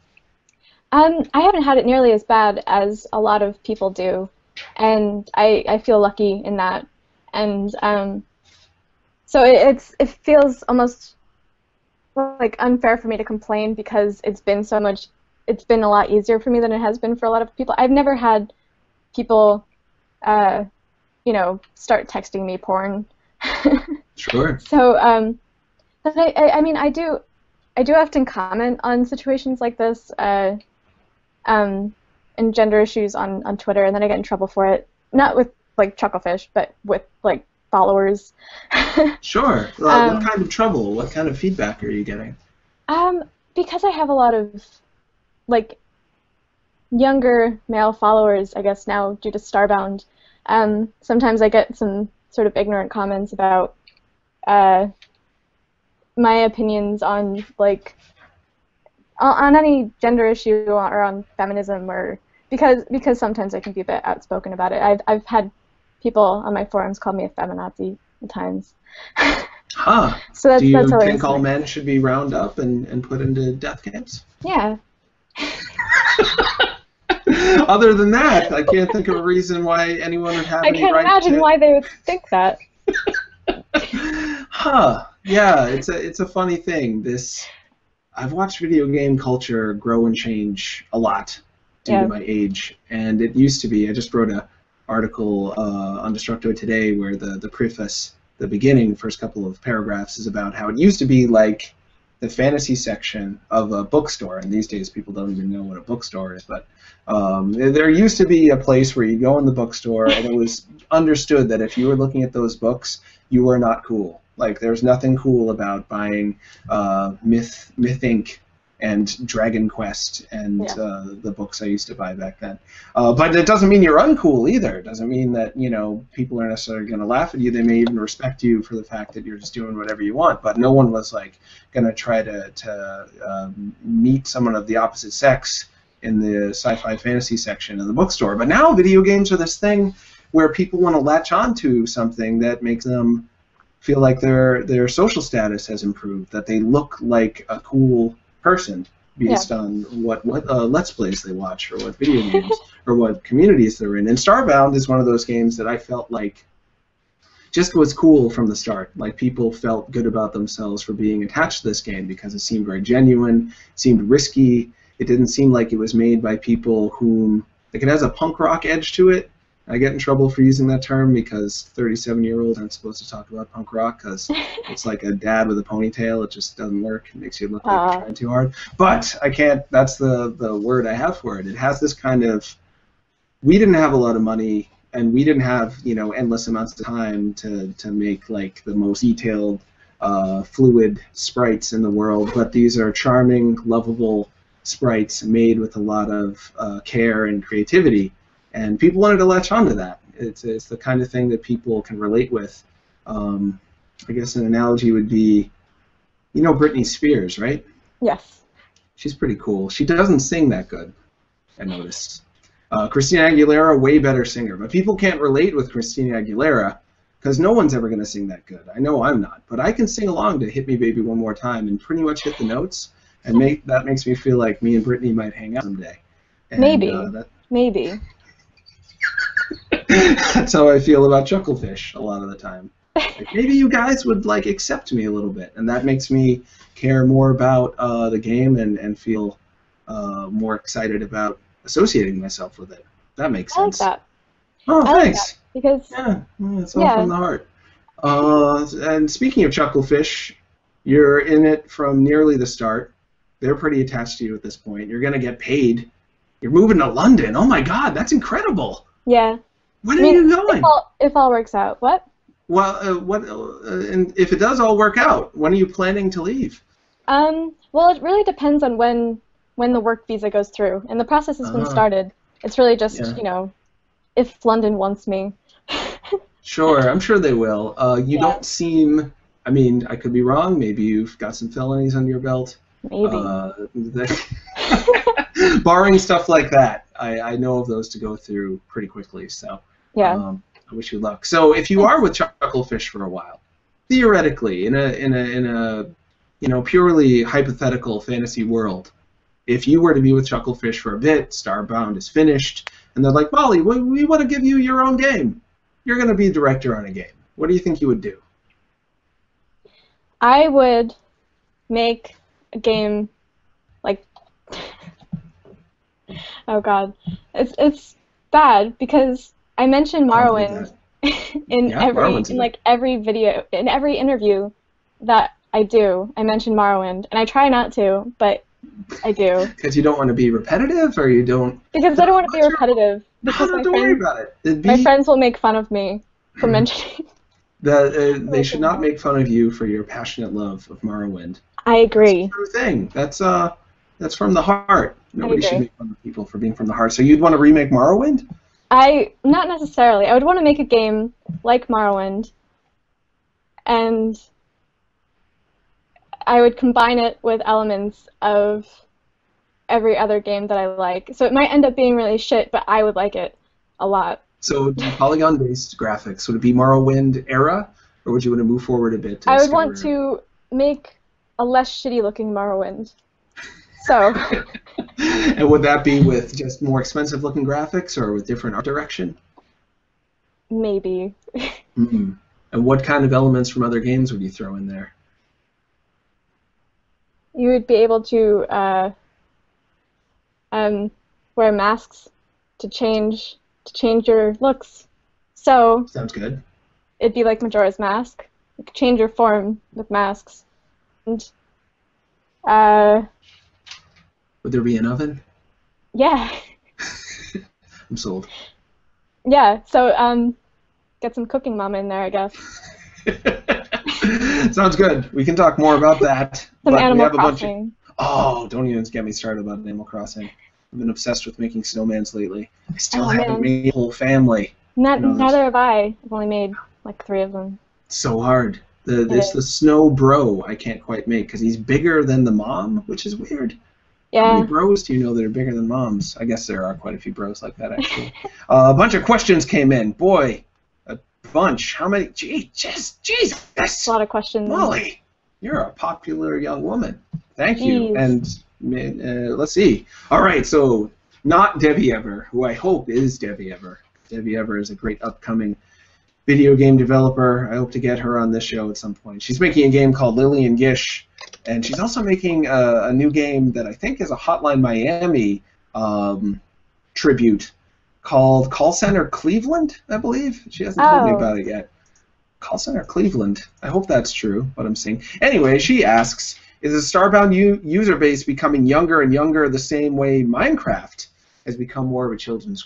I haven't had it nearly as bad as a lot of people do, and I feel lucky in that. And so it feels almost unfair for me to complain because it's been a lot easier for me than it has been for a lot of people. I've never had people start texting me porn. Sure. So but I do often comment on situations like this and gender issues on Twitter, and then I get in trouble for it, not with Chucklefish, but with followers. Sure. What kind of trouble? What kind of feedback are you getting? Because I have a lot of younger male followers, I guess now due to Starbound. Sometimes I get some sort of ignorant comments about my opinions on on any gender issue or on feminism, or because sometimes I can be a bit outspoken about it. I've had people on my forums call me a feminazi at times. Huh. So do you that's think all men should be round up and put into death camps? Yeah. Other than that, I can't think of a reason why anyone would have any right to... I can't imagine why they would think that. Huh. Yeah, it's a funny thing. I've watched video game culture grow and change a lot due to my age, and it used to be, I just wrote an article on Destructoid today where the preface, the beginning, first couple of paragraphs is about how it used to be like the fantasy section of a bookstore, and these days people don't even know what a bookstore is, but there used to be a place where you go in the bookstore and it was understood that if you were looking at those books, you were not cool. There's nothing cool about buying Myth Inc. and Dragon Quest and Yeah. the books I used to buy back then. But it doesn't mean you're uncool either. It doesn't mean that, people are necessarily going to laugh at you. They may even respect you for the fact that you're just doing whatever you want. But no one was like going to try to meet someone of the opposite sex in the sci-fi fantasy section of the bookstore. But now video games are this thing where people want to latch onto something that makes them feel like their social status has improved, that they look like a cool person based on what Let's Plays they watch, or what video games, or what communities they're in. And Starbound is one of those games that I felt like just was cool from the start. Like, people felt good about themselves for being attached to this game because it seemed very genuine, seemed risky. It didn't seem like it was made by people whom, like, it has a punk rock edge to it. I get in trouble for using that term because 37-year-olds aren't supposed to talk about punk rock because it's like a dad with a ponytail. It just doesn't work. It makes you look like you're trying too hard. But I can't. That's the word I have for it. It has this kind of. We didn't have a lot of money, and we didn't have endless amounts of time to make like the most detailed, fluid sprites in the world. But these are charming, lovable sprites made with a lot of care and creativity. And people wanted to latch onto that. It's the kind of thing that people can relate with. I guess an analogy would be, Britney Spears, right? Yes. She's pretty cool. She doesn't sing that good, I noticed. Christina Aguilera, way better singer. But people can't relate with Christina Aguilera because no one's ever going to sing that good. I know I'm not. But I can sing along to Hit Me Baby One More Time and pretty much hit the notes. And that makes me feel like me and Britney might hang out someday. And, Maybe. Maybe. That's how I feel about Chucklefish a lot of the time. Like, maybe you guys would accept me a little bit, and that makes me care more about the game and feel more excited about associating myself with it. That makes sense. I like that. Oh, I thanks. like that because It's all from the heart. And speaking of Chucklefish, you're in it from nearly the start. They're pretty attached to you at this point. You're going to get paid. You're moving to London. Oh my God, that's incredible. Yeah. When are you going? If all works out. What? Well, and if it does all work out, when are you planning to leave? Well, it really depends on when the work visa goes through, and the process has been started. It's really just, if London wants me. Sure, I'm sure they will. You don't seem. I mean, I could be wrong. Maybe you've got some felonies under your belt. Maybe. Barring stuff like that, I know of those to go through pretty quickly. So yeah. I wish you luck. So if you are with Chucklefish for a while, theoretically, in a purely hypothetical fantasy world, if you were to be with Chucklefish for a bit, Starbound is finished, and they're like, Molly, we want to give you your own game. You're going to be director on a game. What do you think you would do? I would make a game like. Oh God, it's bad because I mentioned Morrowind in every video, in every interview that I do. I mention Morrowind, and I try not to, but I do. Because you don't want to be repetitive, or you don't. Because I don't want to be repetitive. Because don't worry about it. My friends will make fun of me for mentioning. They should not make fun of you for your passionate love of Morrowind. I agree. That's a true thing. That's from the heart. Nobody should make fun of people for being from the heart. So you'd want to remake Morrowind? Not necessarily. I would want to make a game like Morrowind, and I would combine it with elements of every other game that I like. So it might end up being really shit, but I would like it a lot. So would it be polygon-based graphics? Would it be Morrowind era, or would you want to move forward a bit? I would want to make a less shitty-looking Morrowind. So. And would that be with just more expensive-looking graphics, or with different art direction? Maybe. Mm-hmm. And what kind of elements from other games would you throw in there? You would be able to wear masks to change your looks. So. Sounds good. It'd be like Majora's Mask. You could change your form with masks. And. Would there be an oven? Yeah. I'm sold. Yeah, so get some cooking mama in there, I guess. Sounds good. We can talk more about that. Some Animal Crossing. Oh, don't even get me started about Animal Crossing. I've been obsessed with making snowmans lately. I still haven't made a whole family. Neither have I. I've only made like 3 of them. So hard. It's the snow bro I can't quite make because he's bigger than the mom, which is weird. Yeah. How many bros do you know that are bigger than moms? I guess there are quite a few bros like that, actually. A bunch of questions came in. Boy, a bunch. How many? Jesus. A lot of questions. Molly, you're a popular young woman. Thank you. Jeez. And let's see. All right, so not Debbie Ever, who I hope is Debbie Ever. Debbie Ever is a great upcoming video game developer. I hope to get her on this show at some point. She's making a game called Lily and Gish, and she's also making a new game that I think is a Hotline Miami tribute called Call Center Cleveland, I believe. She hasn't told me about it yet. Call Center Cleveland. I hope that's true, what I'm seeing. Anyway, she asks, is the Starbound user base becoming younger and younger the same way Minecraft has become more of a children's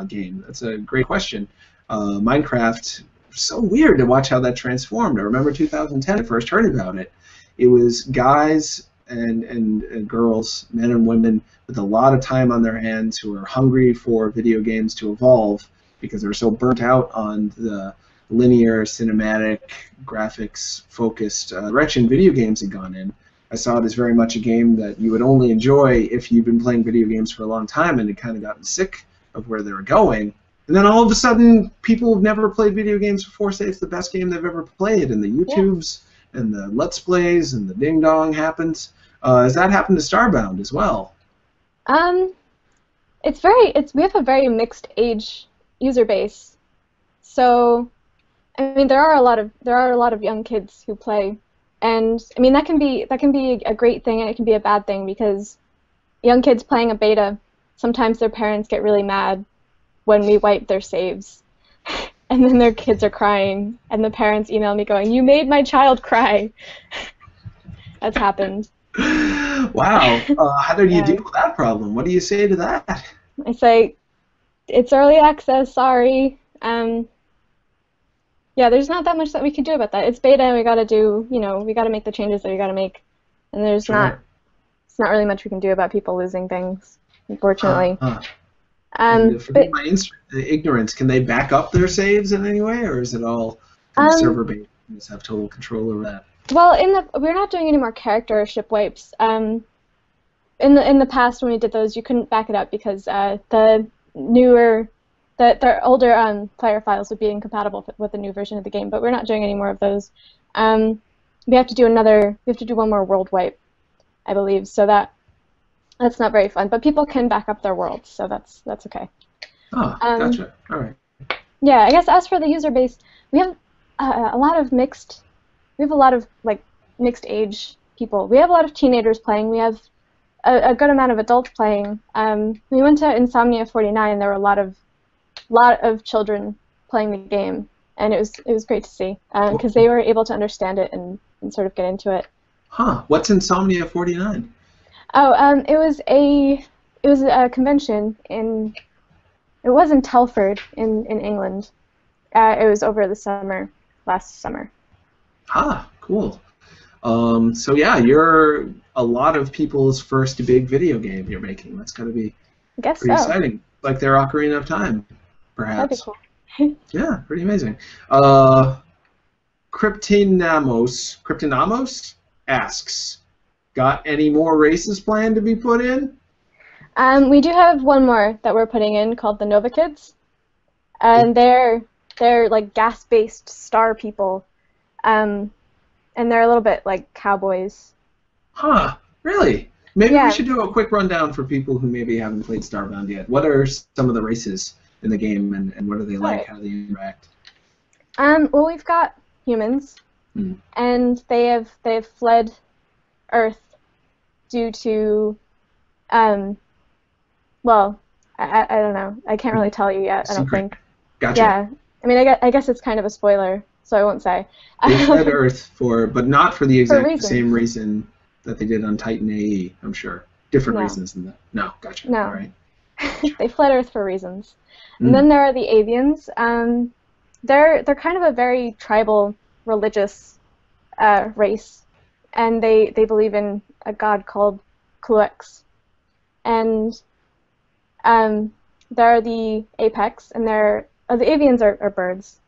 game? That's a great question. Minecraft, so weird to watch how that transformed. I remember 2010, I first heard about it. It was guys and girls, men and women, with a lot of time on their hands who were hungry for video games to evolve because they were so burnt out on the linear, cinematic, graphics-focused direction video games had gone in. I saw it as very much a game that you would only enjoy if you've been playing video games for a long time and had kind of gotten sick of where they were going. And then all of a sudden, people who've never played video games before say it's the best game they've ever played, and the YouTubes and the Let's Plays and the Ding Dong happens. Has that happened to Starbound as well? We have a very mixed age user base. So, I mean, there are a lot of young kids who play, and I mean that can be a great thing and it can be a bad thing because young kids playing a beta, sometimes their parents get really mad when we wipe their saves, and then their kids are crying, and the parents email me going, "You made my child cry." That's happened. Wow. How do you deal with that problem? What do you say to that? I say, it's early access, sorry. Yeah, there's not that much that we can do about that. It's beta, and we gotta make the changes that we gotta make. And it's not really much we can do about people losing things, unfortunately. Forgive my ignorance, can they back up their saves in any way, or is it all server-based? You just have total control over that. Well, we're not doing any more character or ship wipes. In the past, when we did those, you couldn't back it up because the older player files would be incompatible with the new version of the game. But we're not doing any more of those. We have to do one more world wipe, I believe. So that's not very fun. But people can back up their worlds, so that's okay. Oh, gotcha. All right. Yeah, I guess as for the user base, we have a lot of mixed. We have a lot of mixed age people. We have a lot of teenagers playing. We have a good amount of adults playing. We went to Insomnia 49. There were a lot of children playing the game, and it was great to see because they were able to understand it and sort of get into it. Huh? What's Insomnia 49? Oh, it was a convention in Telford in England. It was over the last summer. Ah, cool. So yeah, you're a lot of people's first big video game you're making. That's got to be pretty exciting. Like their Ocarina of Time, perhaps. That'd be cool. Yeah, pretty amazing. Cryptinamos asks, got any more races planned to be put in? We do have one more that we're putting in called the Nova Kids, and they're like gas-based star people. And they're a little bit like cowboys. Huh, really? Maybe we should do a quick rundown for people who maybe haven't played Starbound yet. What are some of the races in the game, and what are they like? Right. How do they interact? Well, we've got humans, and they have fled Earth due to, well, I don't know. I can't really tell you yet, I don't think. Gotcha. Yeah, I mean, I guess it's kind of a spoiler. So I won't say. They fled Earth but not for the exact same reason that they did on Titan AE, I'm sure. Different reasons than that. No, gotcha. No. All right. They fled Earth for reasons. And then there are the avians. They're kind of a very tribal, religious race, and they believe in a god called Kluex. And there are the apex, and the avians are birds.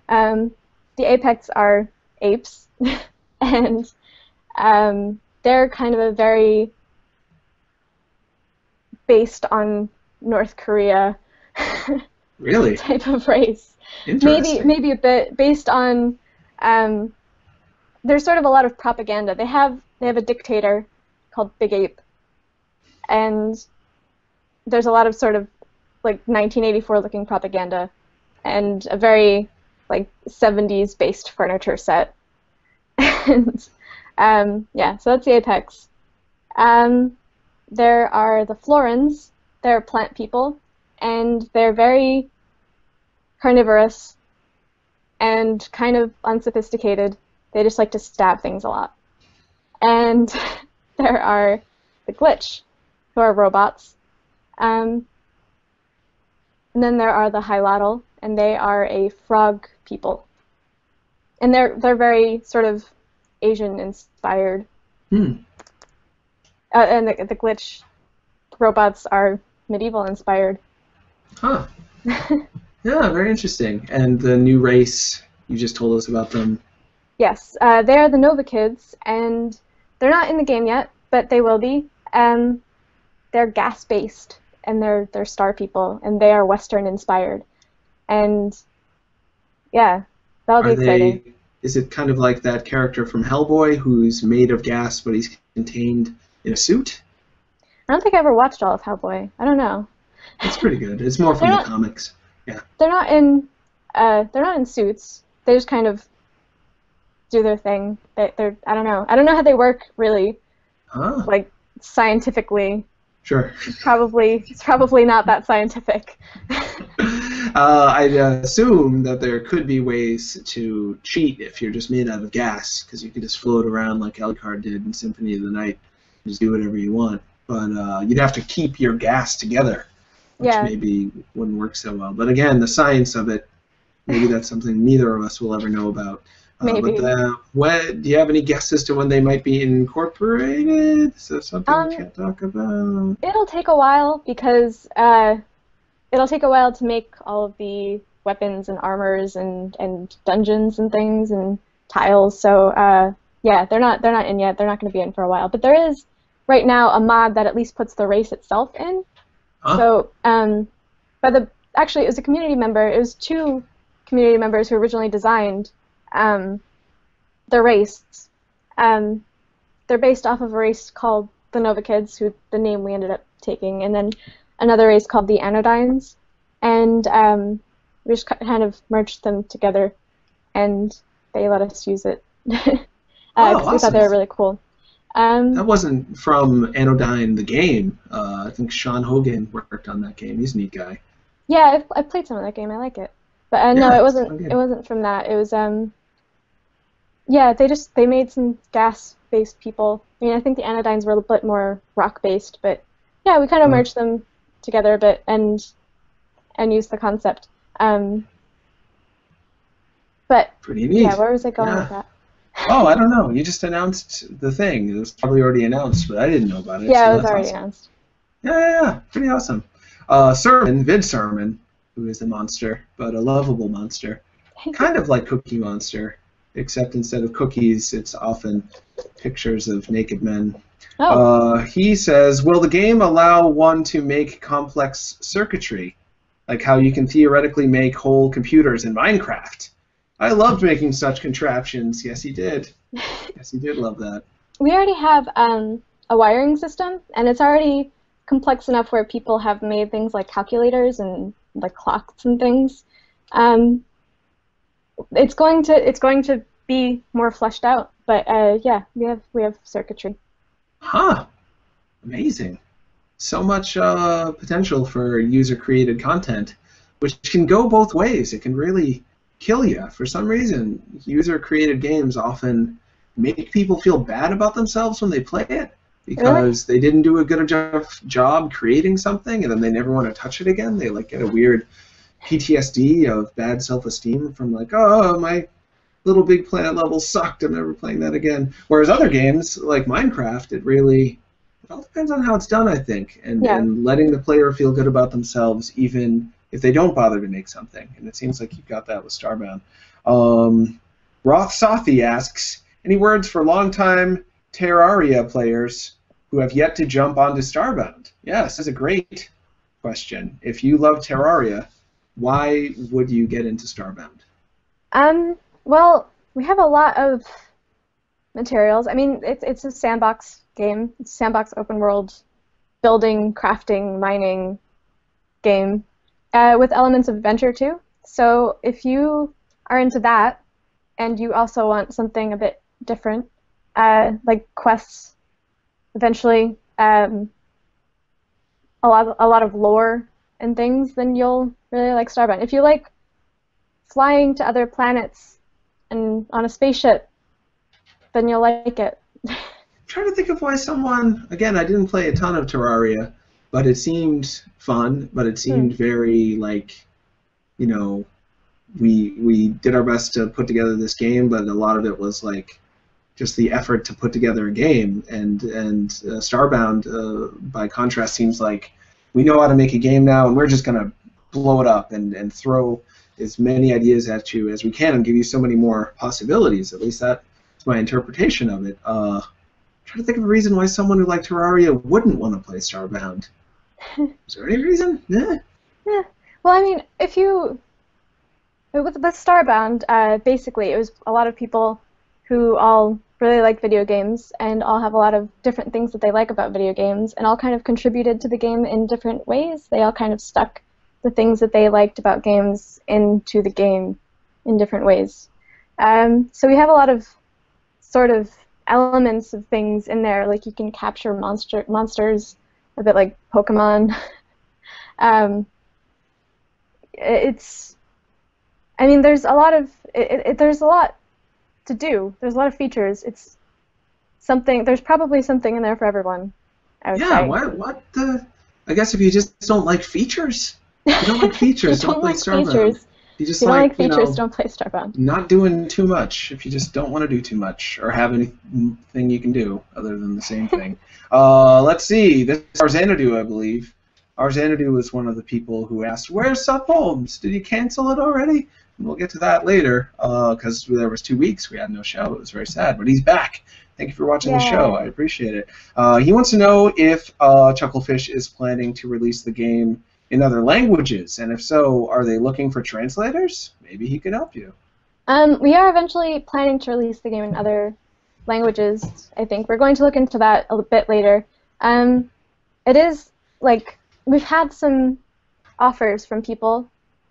The apex are apes, and they're kind of a very based on North Korea Really? type of race. Interesting. Maybe a bit based on there's sort of a lot of propaganda. They have a dictator called Big Ape, and there's a lot of sort of like 1984 looking propaganda and a very like 70s based furniture set. And yeah, so that's the apex. There are the Florins. They're plant people, and they're very carnivorous and kind of unsophisticated. They just like to stab things a lot. And there are the Glitch, who are robots. And then there are the Hylatl, and they are a frog people. And they're very sort of Asian inspired. And the Glitch robots are medieval inspired. Huh. Yeah, very interesting. And the new race, you just told us about them. Yes, they are the Nova Kids, and they're not in the game yet, but they will be. They're gas-based, and they're star people, and they are Western inspired. And yeah, that'll be exciting. Is it kind of like that character from Hellboy who's made of gas, but he's contained in a suit? I don't think I ever watched all of Hellboy. I don't know. It's pretty good. It's more from the comics. Yeah. They're not in suits. They just kind of do their thing. I don't know. I don't know how they work really. Huh. Like scientifically. Sure. It's probably not that scientific. I'd assume that there could be ways to cheat if you're just made out of gas, because you could just float around like Alucard did in Symphony of the Night, just do whatever you want. But you'd have to keep your gas together, which maybe wouldn't work so well. But again, the science of it, maybe that's something neither of us will ever know about. Maybe. But do you have any guesses to when they might be incorporated? Is that something we can't talk about? It'll take a while because it'll take a while to make all of the weapons and armors and dungeons and things and tiles. So yeah, they're not in yet. They're not going to be in for a while. But there is right now a mod that at least puts the race itself in. Huh? So actually it was a community member. It was two community members who originally designed the race. They're based off of a race called the Nova Kids, who the name we ended up taking, and then another race called the Anodynes, and we just kind of merged them together, and they let us use it because awesome. we thought they were really cool. That wasn't from Anodyne the game. I think Sean Hogan worked on that game. He's a neat guy. Yeah, I've played some of that game. I like it. But no, it wasn't. It wasn't from that. It was yeah, they made some gas-based people. I mean, I think the Anodynes were a bit more rock-based, but yeah, we kind of merged them together a bit and used the concept. But pretty neat. Yeah, where was I going with that? Oh, I don't know. You just announced the thing. It was probably already announced, but I didn't know about it. Yeah, so it was already announced. Yeah, pretty awesome. Vid Sermon, who is a monster, but a lovable monster. Kind of like Cookie Monster, except instead of cookies, it's often pictures of naked men. Oh. He says, will the game allow one to make complex circuitry, like how you can theoretically make whole computers in Minecraft? I loved making such contraptions. Yes, he did. Yes, he did love that. We already have a wiring system, and it's already complex enough where people have made things like calculators and like clocks and things. It's going to be more fleshed out, but yeah, we have circuitry. Huh. Amazing. So much potential for user-created content, which can go both ways. It can really kill you. For some reason, user-created games often make people feel bad about themselves when they play it because they didn't do a good job creating something, and then they never want to touch it again. They like get a weird PTSD of bad self-esteem from like, oh, my Little Big Planet level sucked. I'm never playing that again. Whereas other games like Minecraft, it really It all depends on how it's done, I think, and Yeah. and letting the player feel good about themselves, even if they don't bother to make something. And it seems like you've got that with Starbound. Roth Sothi asks, any words for longtime Terraria players who have yet to jump onto Starbound? Yes, that's a great question. If you love Terraria, why would you get into Starbound? Well, we have a lot of materials. I mean, it's a sandbox game. It's a sandbox open world building, crafting, mining game with elements of adventure too. So if you are into that and you also want something a bit different, like quests, eventually, a lot of lore and things, then you'll really like Starbound. If you like flying to other planets and on a spaceship, then you'll like it. I'm trying to think of why someone, again, I didn't play a ton of Terraria, but it seemed fun, but it seemed very like, you know, we did our best to put together this game, but a lot of it was like just the effort to put together a game, and Starbound, by contrast, seems like we know how to make a game now, and we're just going to blow it up and throw as many ideas at you as we can and give you so many more possibilities. At least that's my interpretation of it. I'm trying to think of a reason why someone who liked Terraria wouldn't want to play Starbound. Is there any reason? Yeah. Well, I mean, with Starbound, basically, it was a lot of people who all really like video games and all have a lot of different things that they like about video games and all kind of contributed to the game in different ways. They all kind of stuck the things that they liked about games into the game in different ways. So we have a lot of sort of elements of things in there, like you can capture monsters, a bit like Pokemon. I mean, there's a lot of there's a lot to do. There's a lot of features. It's something. There's probably something in there for everyone, I would say. Yeah. What the? I guess if you just don't like features, if you don't like features, don't play Starbound. You just if you don't like features, you know, don't play Starbound. Not doing too much if you just don't want to do too much or have anything you can do other than the same thing. Let's see. This is Arzanadu, I believe. Arzanadu was one of the people who asked, "Where's Sup Holmes? Did he cancel it already?" And we'll get to that later because there was 2 weeks we had no show. It was very sad, but he's back. Thank you for watching the show. I appreciate it. He wants to know if Chucklefish is planning to release the game in other languages, and if so, are they looking for translators? Maybe he could help you. We are eventually planning to release the game in other languages, I think. We're going to look into that a bit later. It is, like, we've had some offers from people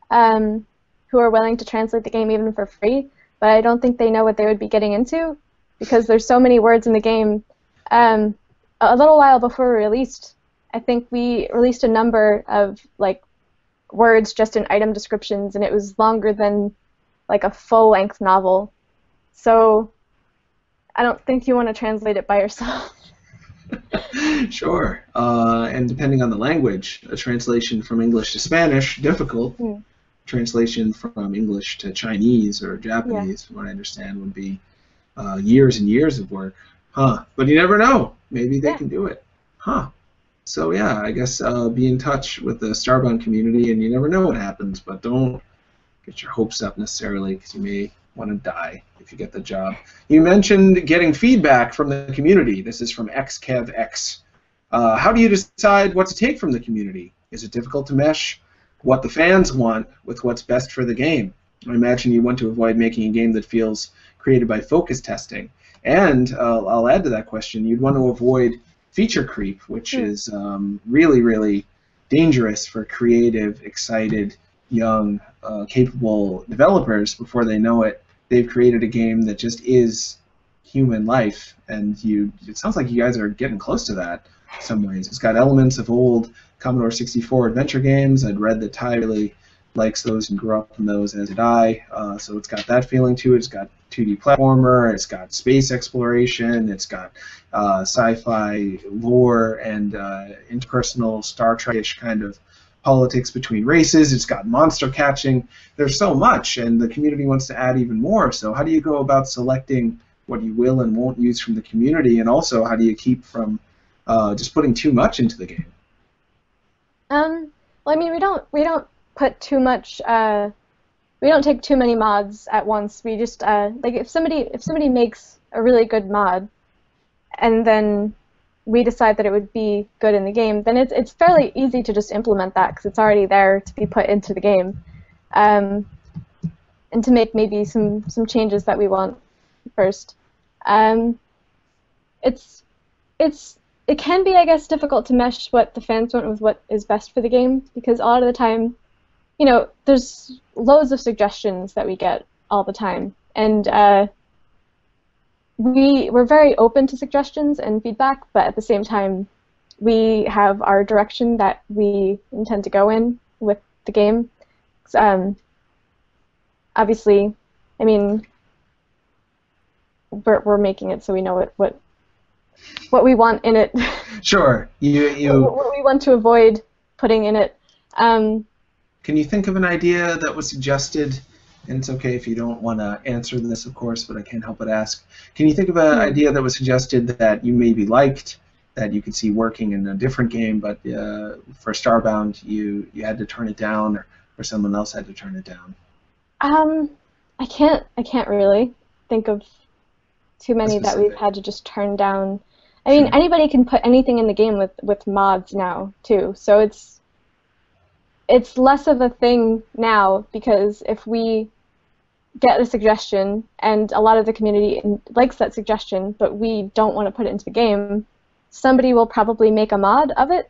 who are willing to translate the game even for free, but I don't think they know what they would be getting into because there's so many words in the game. A little while before we released, I think we released a number of like words just in item descriptions, and it was longer than like a full-length novel. So I don't think you want to translate it by yourself. Sure. And depending on the language, a translation from English to Spanish, difficult. Translation from English to Chinese or Japanese, from what I understand, would be years and years of work. But you never know. Maybe they can do it. So yeah, I guess be in touch with the Starbound community, and you never know what happens, but don't get your hopes up necessarily because you may want to die if you get the job. You mentioned getting feedback from the community. This is from XKevX. How do you decide what to take from the community? Is it difficult to mesh what the fans want with what's best for the game? I imagine you want to avoid making a game that feels created by focus testing. And I'll add to that question, you'd want to avoid feature creep, which is really, really dangerous for creative, excited, young, capable developers. Before they know it, they've created a game that just is human life, and it sounds like you guys are getting close to that in some ways. It's got elements of old Commodore 64 adventure games. I'd read that Ty really likes those and grew up in those, as did I. So it's got that feeling to it. It's got 2D platformer. It's got space exploration. It's got sci-fi lore and interpersonal Star Trek-ish kind of politics between races. It's got monster catching. There's so much, and the community wants to add even more. So how do you go about selecting what you will and won't use from the community, and also how do you keep from just putting too much into the game? Well, I mean, we don't put too much. We don't take too many mods at once. We just like if somebody makes a really good mod, and then we decide that it would be good in the game, then it's fairly easy to just implement that because it's already there to be put into the game, and to make maybe some changes that we want first. It can be, I guess, difficult to mesh what the fans want with what is best for the game because a lot of the time, you know, there's loads of suggestions that we get all the time, and we're very open to suggestions and feedback, but at the same time, we have our direction that we intend to go in with the game. Obviously, I mean, we're making it so we know what we want in it. Sure. What we want to avoid putting in it. Can you think of an idea that was suggested? And it's okay if you don't want to answer this, of course, but I can't help but ask. Can you think of an idea that was suggested that you maybe liked, that you could see working in a different game, but for Starbound you had to turn it down, or someone else had to turn it down? I can't really think of too many that we've had to just turn down. I mean, anybody can put anything in the game with mods now too, so it's less of a thing now because if we get a suggestion and a lot of the community likes that suggestion, but we don't want to put it into the game, somebody will probably make a mod of it.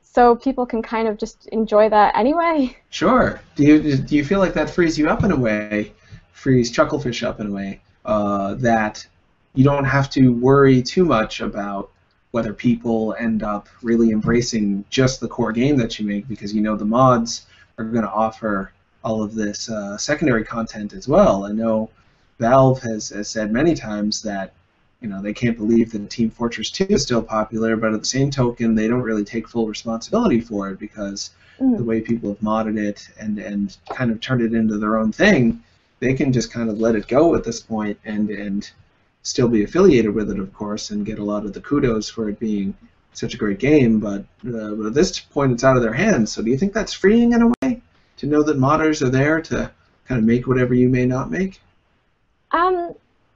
So people can kind of just enjoy that anyway. Sure. Do you feel like that frees you up in a way, frees Chucklefish up in a way, that you don't have to worry too much about whether people end up really embracing just the core game that you make, because you know the mods are going to offer all of this secondary content as well. I know Valve has said many times that they can't believe that Team Fortress 2 is still popular, but at the same token, they don't really take full responsibility for it because the way people have modded it and kind of turned it into their own thing, they can just kind of let it go at this point and still be affiliated with it, of course, and get a lot of the kudos for it being such a great game, but at this point it's out of their hands. So do you think that's freeing in a way, to know that modders are there to kind of make whatever you may not make?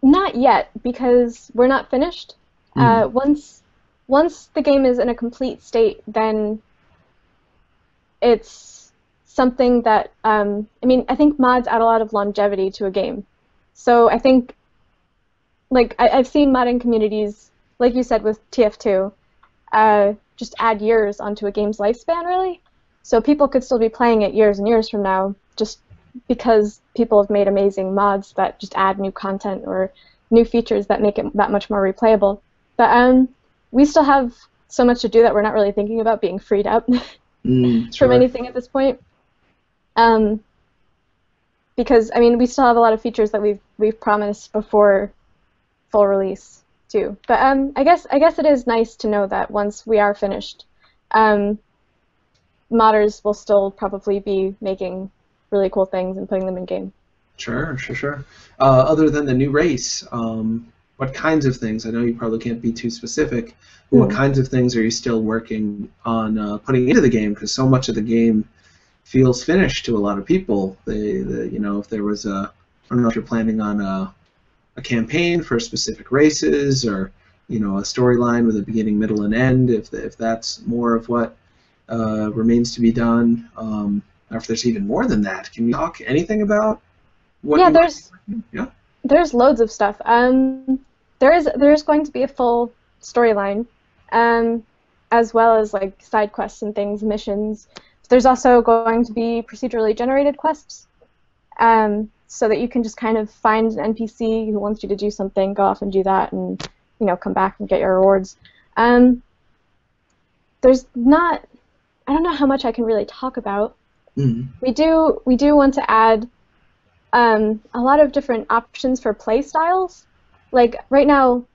Not yet, because we're not finished. Once the game is in a complete state, then it's something that, I think mods add a lot of longevity to a game. So I think, like, I've seen modding communities, like you said with TF2, just add years onto a game's lifespan, really. So people could still be playing it years and years from now, just because people have made amazing mods that just add new content or new features that make it that much more replayable. But we still have so much to do that we're not really thinking about being freed up from anything at this point. Because we still have a lot of features that we've promised before full release too. But I guess it is nice to know that once we are finished, modders will still probably be making really cool things and putting them in game. Sure. Other than the new race, what kinds of things? I know you probably can't be too specific, but what kinds of things are you still working on putting into the game? Because so much of the game feels finished to a lot of people. If there was I don't know if you're planning on a campaign for specific races, or a storyline with a beginning, middle, and end. If that's more of what remains to be done, or if there's even more than that. Can you talk anything about what? Yeah, there's loads of stuff. There's going to be a full storyline, as well as like side quests and things, missions. There's also going to be procedurally generated quests, so that you can just kind of find an NPC who wants you to do something, go off and do that, and come back and get your rewards. There's not. I don't know how much I can really talk about. We do want to add a lot of different options for play styles. Like right now,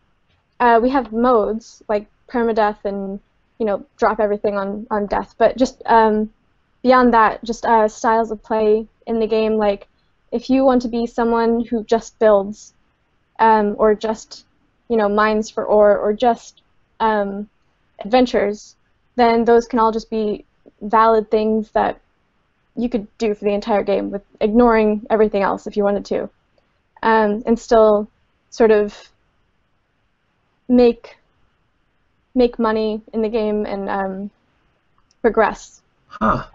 we have modes like permadeath and drop everything on death. But just beyond that, just styles of play in the game. Like if you want to be someone who just builds, or just mines for ore or just adventures, then those can all just be valid things that you could do for the entire game with ignoring everything else if you wanted to, and still sort of make money in the game and progress. Huh.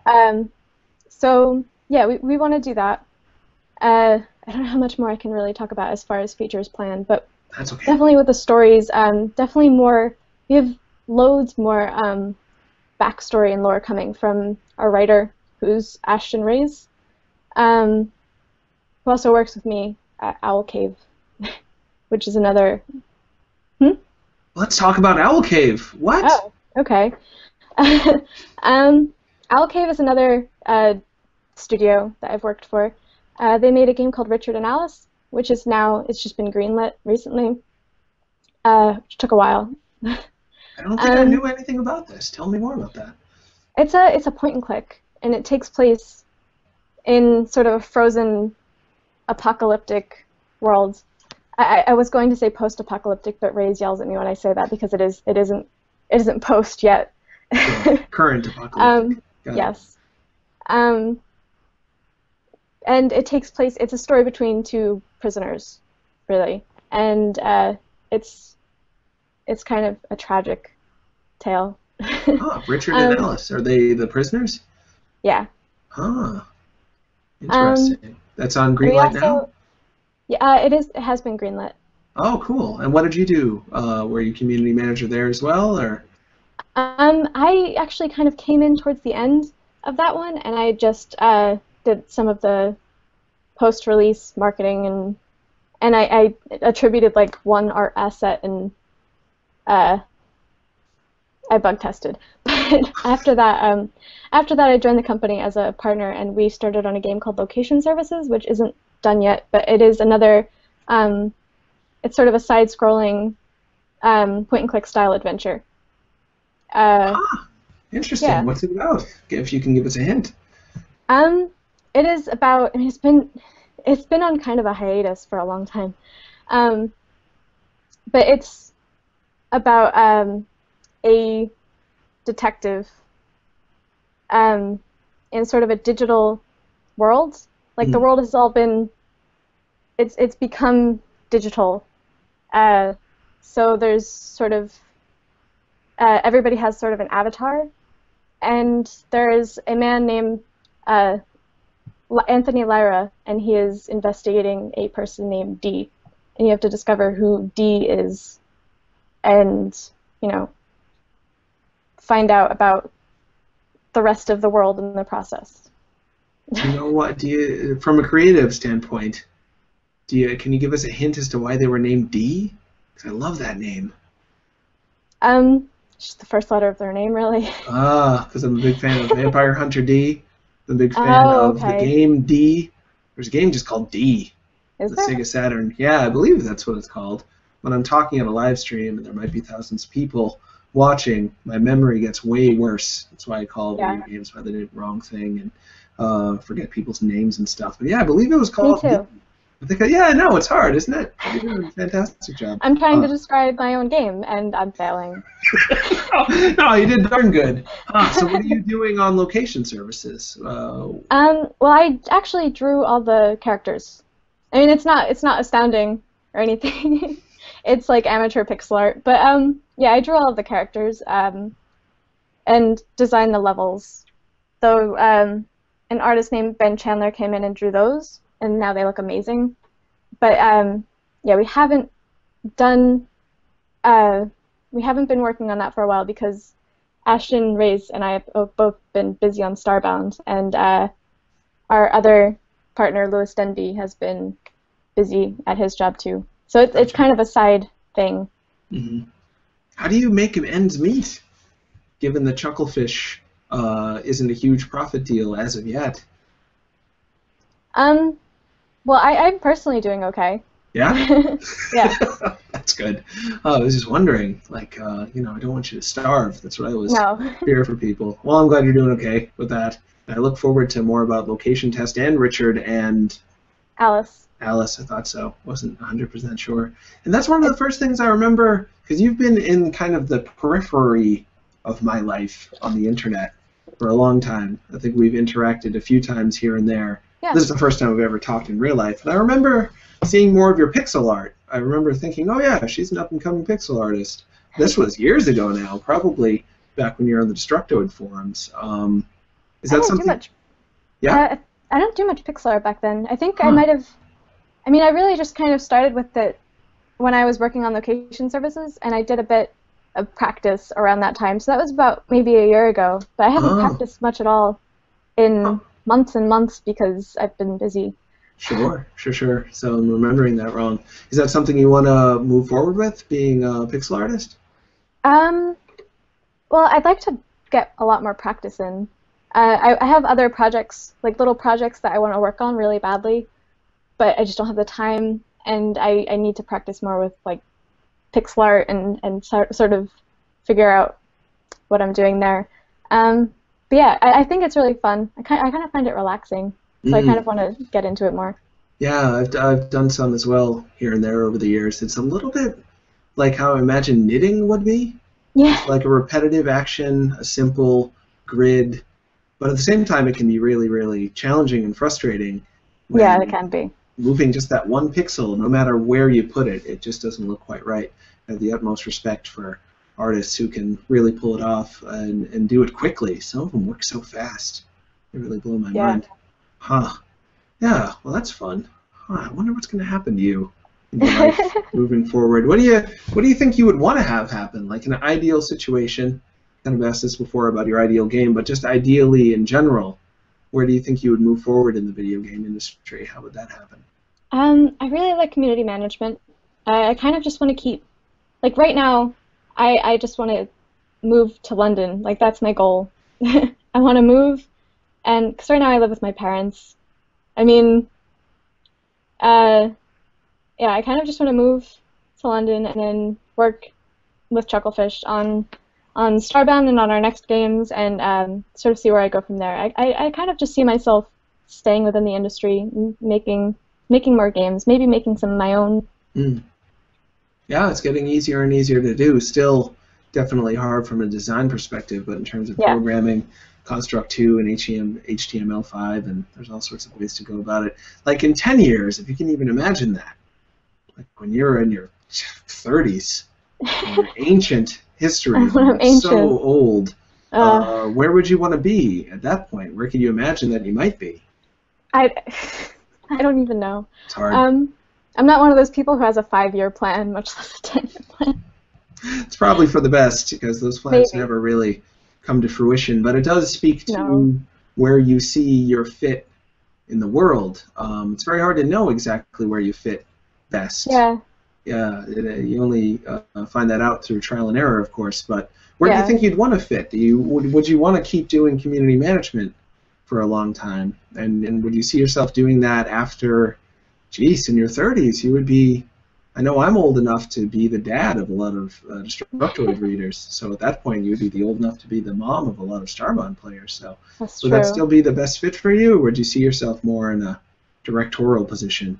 So yeah, we want to do that. I don't know how much more I can really talk about as far as features planned, but That's okay. definitely with the stories, definitely more. We have loads more backstory and lore coming from our writer, who's Ashton Reyes, who also works with me at Owl Cave, which is another. Let's talk about Owl Cave. What? Oh, okay. Owl Cave is another studio that I've worked for. They made a game called Richard and Alice, which is now, it's just been greenlit recently, which took a while. I don't think I knew anything about this. Tell me more about that. It's a point and click, and it takes place in sort of a frozen apocalyptic world. I was going to say post-apocalyptic, but Reyes yells at me when I say that because it isn't post yet. Yeah, current apocalyptic. Yes. And it takes place. It's a story between two prisoners, really, and it's kind of a tragic tale. Oh, Richard and Alice. Are they the prisoners? Yeah. Huh. Interesting. That's on Greenlight now? Yeah, it is. It has been greenlit. Oh, cool. And what did you do? Were you community manager there as well, or? I actually kind of came in towards the end of that one, and I just did some of the post-release marketing, and I attributed like one art asset, and I bug tested. But after that, I joined the company as a partner, and we started on a game called Location Services, which isn't done yet, but it is another. It's sort of a side-scrolling point-and-click style adventure. Interesting. Yeah. What's it about? If you can give us a hint. It is about. I mean, it's been on kind of a hiatus for a long time, but it's about a detective in sort of a digital world. Like the world has all been. It's become digital. So there's sort of. Everybody has sort of an avatar, and there's a man named Anthony Lyra, and he is investigating a person named D, and you have to discover who D is, and find out about the rest of the world in the process. You know what? From a creative standpoint, can you give us a hint as to why they were named D? Because I love that name. Just the first letter of their name, really. Because I'm a big fan of Vampire Hunter D. I'm a big fan of the game D. There's a game just called D. Is the there? Sega Saturn. Yeah, I believe that's what it's called. When I'm talking on a live stream and there might be thousands of people watching, my memory gets way worse. That's why I call video games by the wrong thing and forget people's names and stuff. But yeah, I believe it was called. Me too. I know it's hard, isn't it? You're doing a fantastic job. I'm trying to describe my own game, and I'm failing. No, you did darn good. So what are you doing on Location Services? Well, I actually drew all the characters. I mean, it's not astounding or anything. It's like amateur pixel art, but yeah, I drew all of the characters and designed the levels. Though an artist named Ben Chandler came in and drew those, and now they look amazing. But yeah, we haven't been working on that for a while because Ashton Reyes and I have both been busy on Starbound, and our other partner, Louis Denby, has been busy at his job too. So it's kind of a side thing. Mm-hmm. How do you make ends meet, given the Chucklefish isn't a huge profit deal as of yet? Well, I'm personally doing okay. Yeah? Yeah. That's good. I was just wondering, I don't want you to starve. That's what I was fear for people. Well, I'm glad you're doing okay with that. I look forward to more about Location Test and Richard and... Alice. Alice, I thought so. Wasn't 100% sure. And that's one of the first things I remember, because you've been in kind of the periphery of my life on the internet for a long time. I think we've interacted a few times here and there. Yeah. This is the first time we've ever talked in real life. And I remember seeing more of your pixel art. I remember thinking, oh yeah, she's an up-and-coming pixel artist. This was years ago now, probably back when you were on the Destructoid forums. Is that something? Do much. Yeah. I don't do much pixel art back then. I think I might have. I mean, I really just kind of started with it when I was working on location services, and I did a bit of practice around that time. So that was about maybe a year ago. But I haven't practiced much at all in months and months because I've been busy. Sure. So I'm remembering that wrong. Is that something you want to move forward with, being a pixel artist? Well, I'd like to get a lot more practice in. I have other projects, like little projects that I want to work on really badly, but I just don't have the time, and I need to practice more with like pixel art and sort of figure out what I'm doing there. But yeah, I think it's really fun. I kind of find it relaxing, so I kind of want to get into it more. Yeah, I've done some as well here and there over the years. It's a little bit like how I imagine knitting would be. Yeah. It's like a repetitive action, a simple grid, but at the same time it can be really, really challenging and frustrating. Yeah, it can be. Moving just that one pixel, no matter where you put it, it just doesn't look quite right. I have the utmost respect for artists who can really pull it off and do it quickly. Some of them work so fast. They really blow my mind. Huh. Yeah, well, that's fun. Huh, I wonder what's going to happen to you in your life moving forward. What do you think you would want to have happen? Like in an ideal situation, kind of asked this before about your ideal game, but just ideally in general, where do you think you would move forward in the video game industry? How would that happen? I really like community management. I kind of just want to keep, like right now, I just want to move to London. Like that's my goal. I want to move, and because right now I live with my parents. I mean, yeah, I kind of just want to move to London and then work with Chucklefish on Starbound and on our next games, and sort of see where I go from there. I kind of just see myself staying within the industry, making more games, maybe making some of my own. Yeah, it's getting easier and easier to do. Still definitely hard from a design perspective, but in terms of programming, Construct 2 and HTML5, and there's all sorts of ways to go about it. Like in 10 years, if you can even imagine that, like when you're in your 30s, your ancient history, so old, where would you want to be at that point? Where can you imagine that you might be? I don't even know. It's hard. I'm not one of those people who has a 5-year plan, much less a 10-year plan. It's probably for the best, because those plans never really come to fruition, but it does speak to where you see your fit in the world. It's very hard to know exactly where you fit best. Yeah. Yeah, you only find that out through trial and error, of course, but where do you think you'd want to fit? Would you want to keep doing community management for a long time? And would you see yourself doing that after, in your 30s? You would be, I know I'm old enough to be the dad of a lot of Destructoid readers, so at that point you would be the old enough to be the mom of a lot of Starbound players. So would that still be the best fit for you, or would you see yourself more in a directorial position?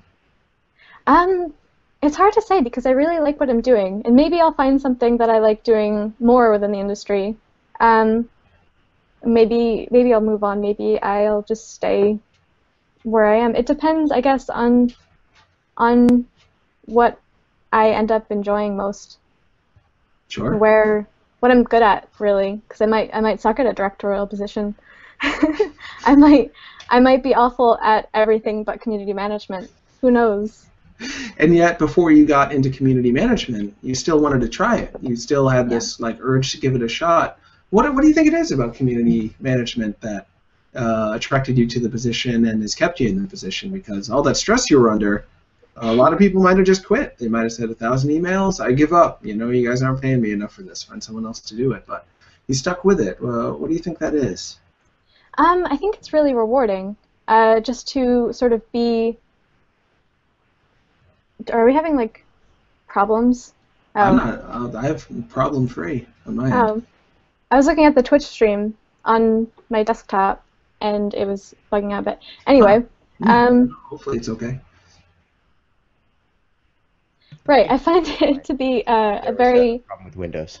It's hard to say because I really like what I'm doing, and maybe I'll find something that I like doing more within the industry. Maybe I'll move on. Maybe I'll just stay where I am. It depends, I guess, on what I end up enjoying most. Sure. What I'm good at, really, because I might suck at a directorial position. I might be awful at everything but community management. Who knows? And yet, before you got into community management, you still wanted to try it. You still had this urge to give it a shot. What do you think it is about community management that attracted you to the position and has kept you in the position? Because all that stress you were under, a lot of people might have just quit. They might have said 1,000 emails, I give up. You guys aren't paying me enough for this. Find someone else to do it. But you stuck with it. What do you think that is? I think it's really rewarding just to sort of be... Are we having, like, problems? I'm not. I have problem-free on my end. I was looking at the Twitch stream on my desktop, and it was bugging out a bit. Anyway. Hopefully it's okay. Right. I find it to be a very... problem with Windows.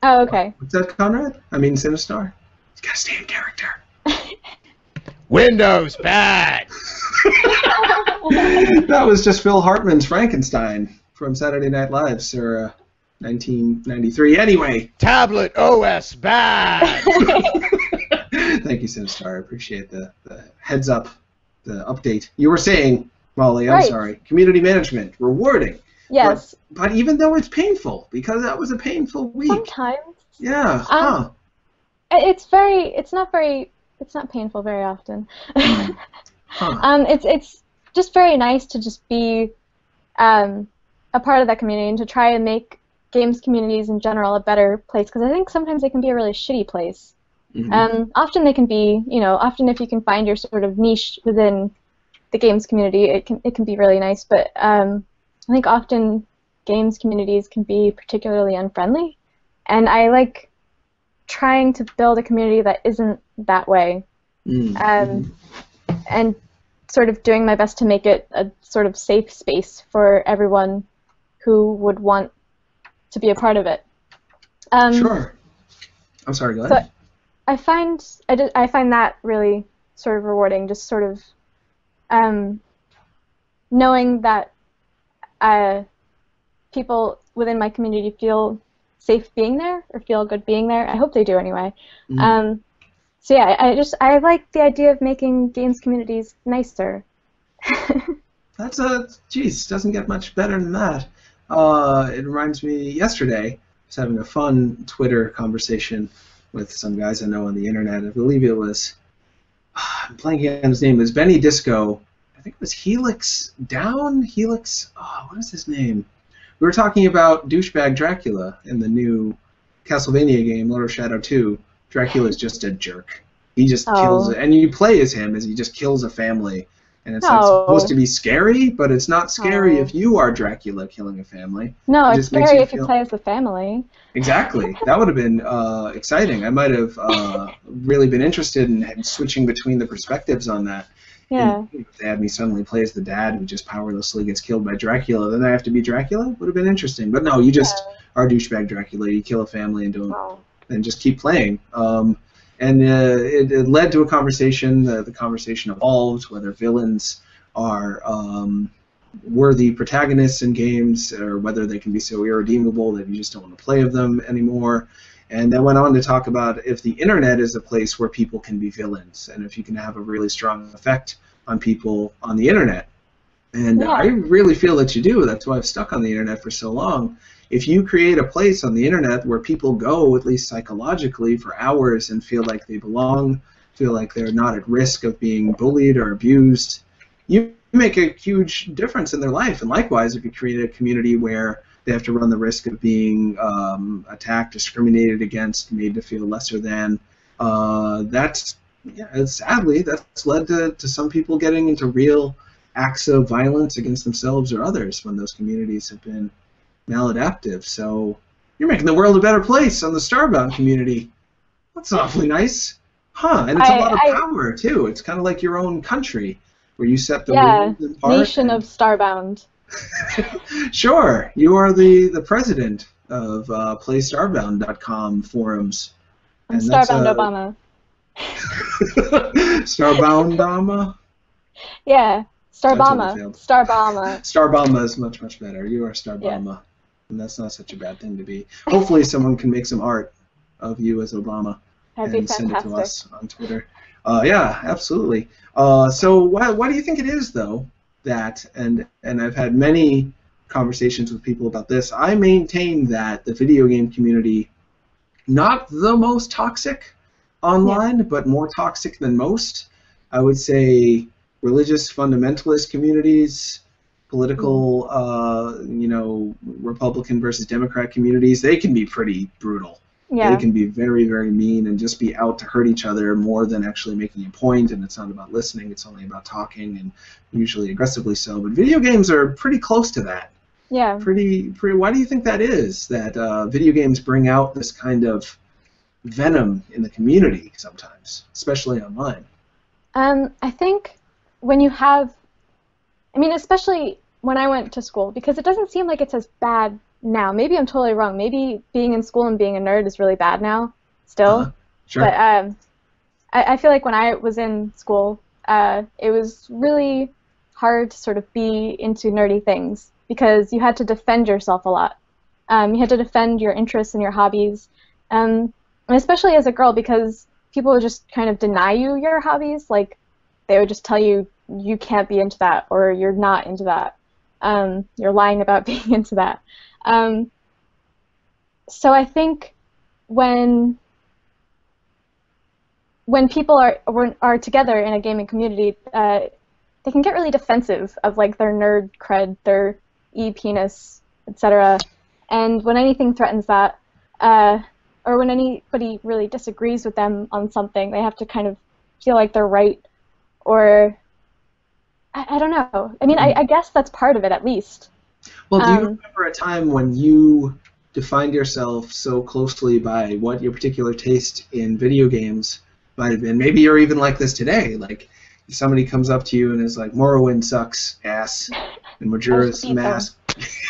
Oh, okay. What's that, Conrad? I mean, Sinistar? You gotta stay in character. Windows bad. That was just Phil Hartman's Frankenstein from Saturday Night Live, sir. 1993. Anyway. Tablet OS bad. Thank you, Sinistar. I appreciate the heads up, the update. You were saying, Molly, I'm Right. sorry, community management, rewarding. Yes. But even though it's painful, because that was a painful week. Sometimes. Yeah. Huh. It's not painful very often. Huh. It's just very nice to just be a part of that community and to try and make games communities in general a better place, because I think sometimes they can be a really shitty place. Mhm. Often they can be, often if you can find your sort of niche within the games community, it can be really nice. But I think often games communities can be particularly unfriendly, and I like trying to build a community that isn't that way, and sort of doing my best to make it a sort of safe space for everyone who would want to be a part of it. Sure. I'm sorry, go ahead. So I find that really sort of rewarding, just sort of knowing that people within my community feel safe being there or feel good being there. I hope they do anyway. So yeah, I like the idea of making games communities nicer. That's doesn't get much better than that. It reminds me, yesterday, I was having a fun Twitter conversation with some guys I know on the internet. I believe it was, I'm blanking on his name, it was Benny Disco. I think it was Helix, what is his name? We were talking about douchebag Dracula in the new Castlevania game, Lord of Shadow 2. Dracula is just a jerk. He just kills it. And you play as him as he just kills a family. And it's like supposed to be scary, but it's not scary if you are Dracula killing a family. No, It it's just makes scary you if you play as the family. Exactly. That would have been exciting. I might have really been interested in switching between the perspectives on that. Yeah. And if they had me suddenly play as the dad who just powerlessly gets killed by Dracula, then I have to be Dracula? Would have been interesting. But no, you just are douchebag Dracula. You kill a family and just keep playing. And it led to a conversation. The conversation evolved whether villains are worthy protagonists in games or whether they can be so irredeemable that you just don't want to play with them anymore. And then went on to talk about if the internet is a place where people can be villains and if you can have a really strong effect on people on the internet. And I really feel that you do. That's why I've stuck on the internet for so long. If you create a place on the internet where people go, at least psychologically, for hours and feel like they belong, feel like they're not at risk of being bullied or abused, you make a huge difference in their life. And likewise, if you create a community where they have to run the risk of being attacked, discriminated against, made to feel lesser than, sadly, that's led to some people getting into real acts of violence against themselves or others when those communities have been maladaptive. So you're making the world a better place on the Starbound community. That's awfully nice. Huh, and it's a lot of power, too. It's kind of like your own country, where you set the rules in part. Nation of Starbound. Sure, you are the president of PlayStarbound.com forums. I'm Starbound Obama. Starbound Obama? Yeah, Starbama. Totally Starbama. Starbama is much, much better. You are Starbama. Yeah. And that's not such a bad thing to be. Hopefully someone can make some art of you as Obama and send it to us on Twitter. Yeah, absolutely. So why do you think it is, though, that, and I've had many conversations with people about this, I maintain that the video game community, not the most toxic online, but more toxic than most. I would say religious fundamentalist communities, political, Republican versus Democrat communities, they can be pretty brutal. Yeah. They can be very, very mean and just be out to hurt each other more than actually making a point, and it's not about listening, it's only about talking, and usually aggressively so. But video games are pretty close to that. Yeah. Pretty. Why do you think that is, that video games bring out this kind of venom in the community sometimes, especially online? I think when you have, especially when I went to school, because it doesn't seem like it's as bad now. Maybe I'm totally wrong. Maybe being in school and being a nerd is really bad now, still. Sure. But I feel like when I was in school, it was really hard to sort of be into nerdy things because you had to defend yourself a lot. You had to defend your interests and your hobbies, and especially as a girl, because people would just kind of deny you your hobbies. Like, they would just tell you you can't be into that, or you're not into that. You're lying about being into that. So I think when people are together in a gaming community, they can get really defensive of like their nerd cred, their e-penis, etc. And when anything threatens that, or when anybody really disagrees with them on something, they have to kind of feel like they're right, or I don't know. I mean, I guess that's part of it, at least. Well, do you remember a time when you defined yourself so closely by what your particular taste in video games might have been? Maybe you're even like this today. Like, if somebody comes up to you and is like, Morrowind sucks, ass, and Majora's Mask.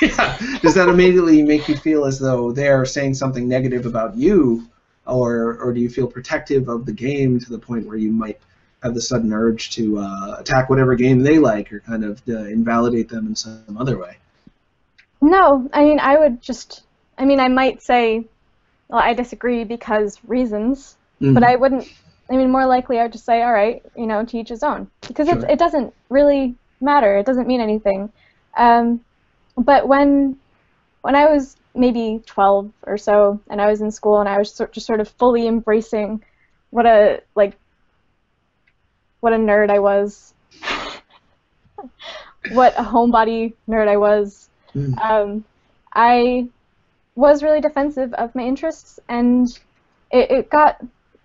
Yeah. Does that immediately make you feel as though they're saying something negative about you, or do you feel protective of the game to the point where you might have the sudden urge to attack whatever game they like, or kind of invalidate them in some other way? No, I mean, I might say, well, I disagree because reasons, but I wouldn't, I mean, more likely I would just say, all right, to each his own, because Sure. it doesn't really matter, it doesn't mean anything. But when I was maybe 12 or so, and I was in school, and I was just sort of fully embracing what a nerd I was, what a homebody nerd I was. I was really defensive of my interests, and it got,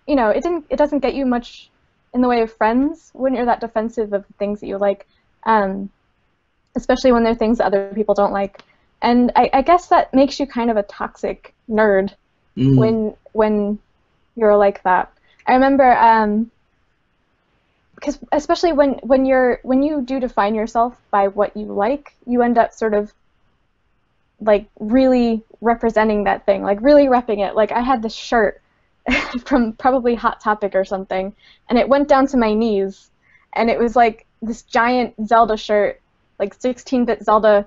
it doesn't get you much in the way of friends when you're that defensive of things that you like, especially when they're things that other people don't like. And I guess that makes you kind of a toxic nerd when you're like that. I remember, because especially when you do define yourself by what you like, you end up sort of like really representing that thing, like really repping it. Like, I had this shirt from probably Hot Topic or something, and it went down to my knees, and it was like this giant Zelda shirt, like 16-bit Zelda,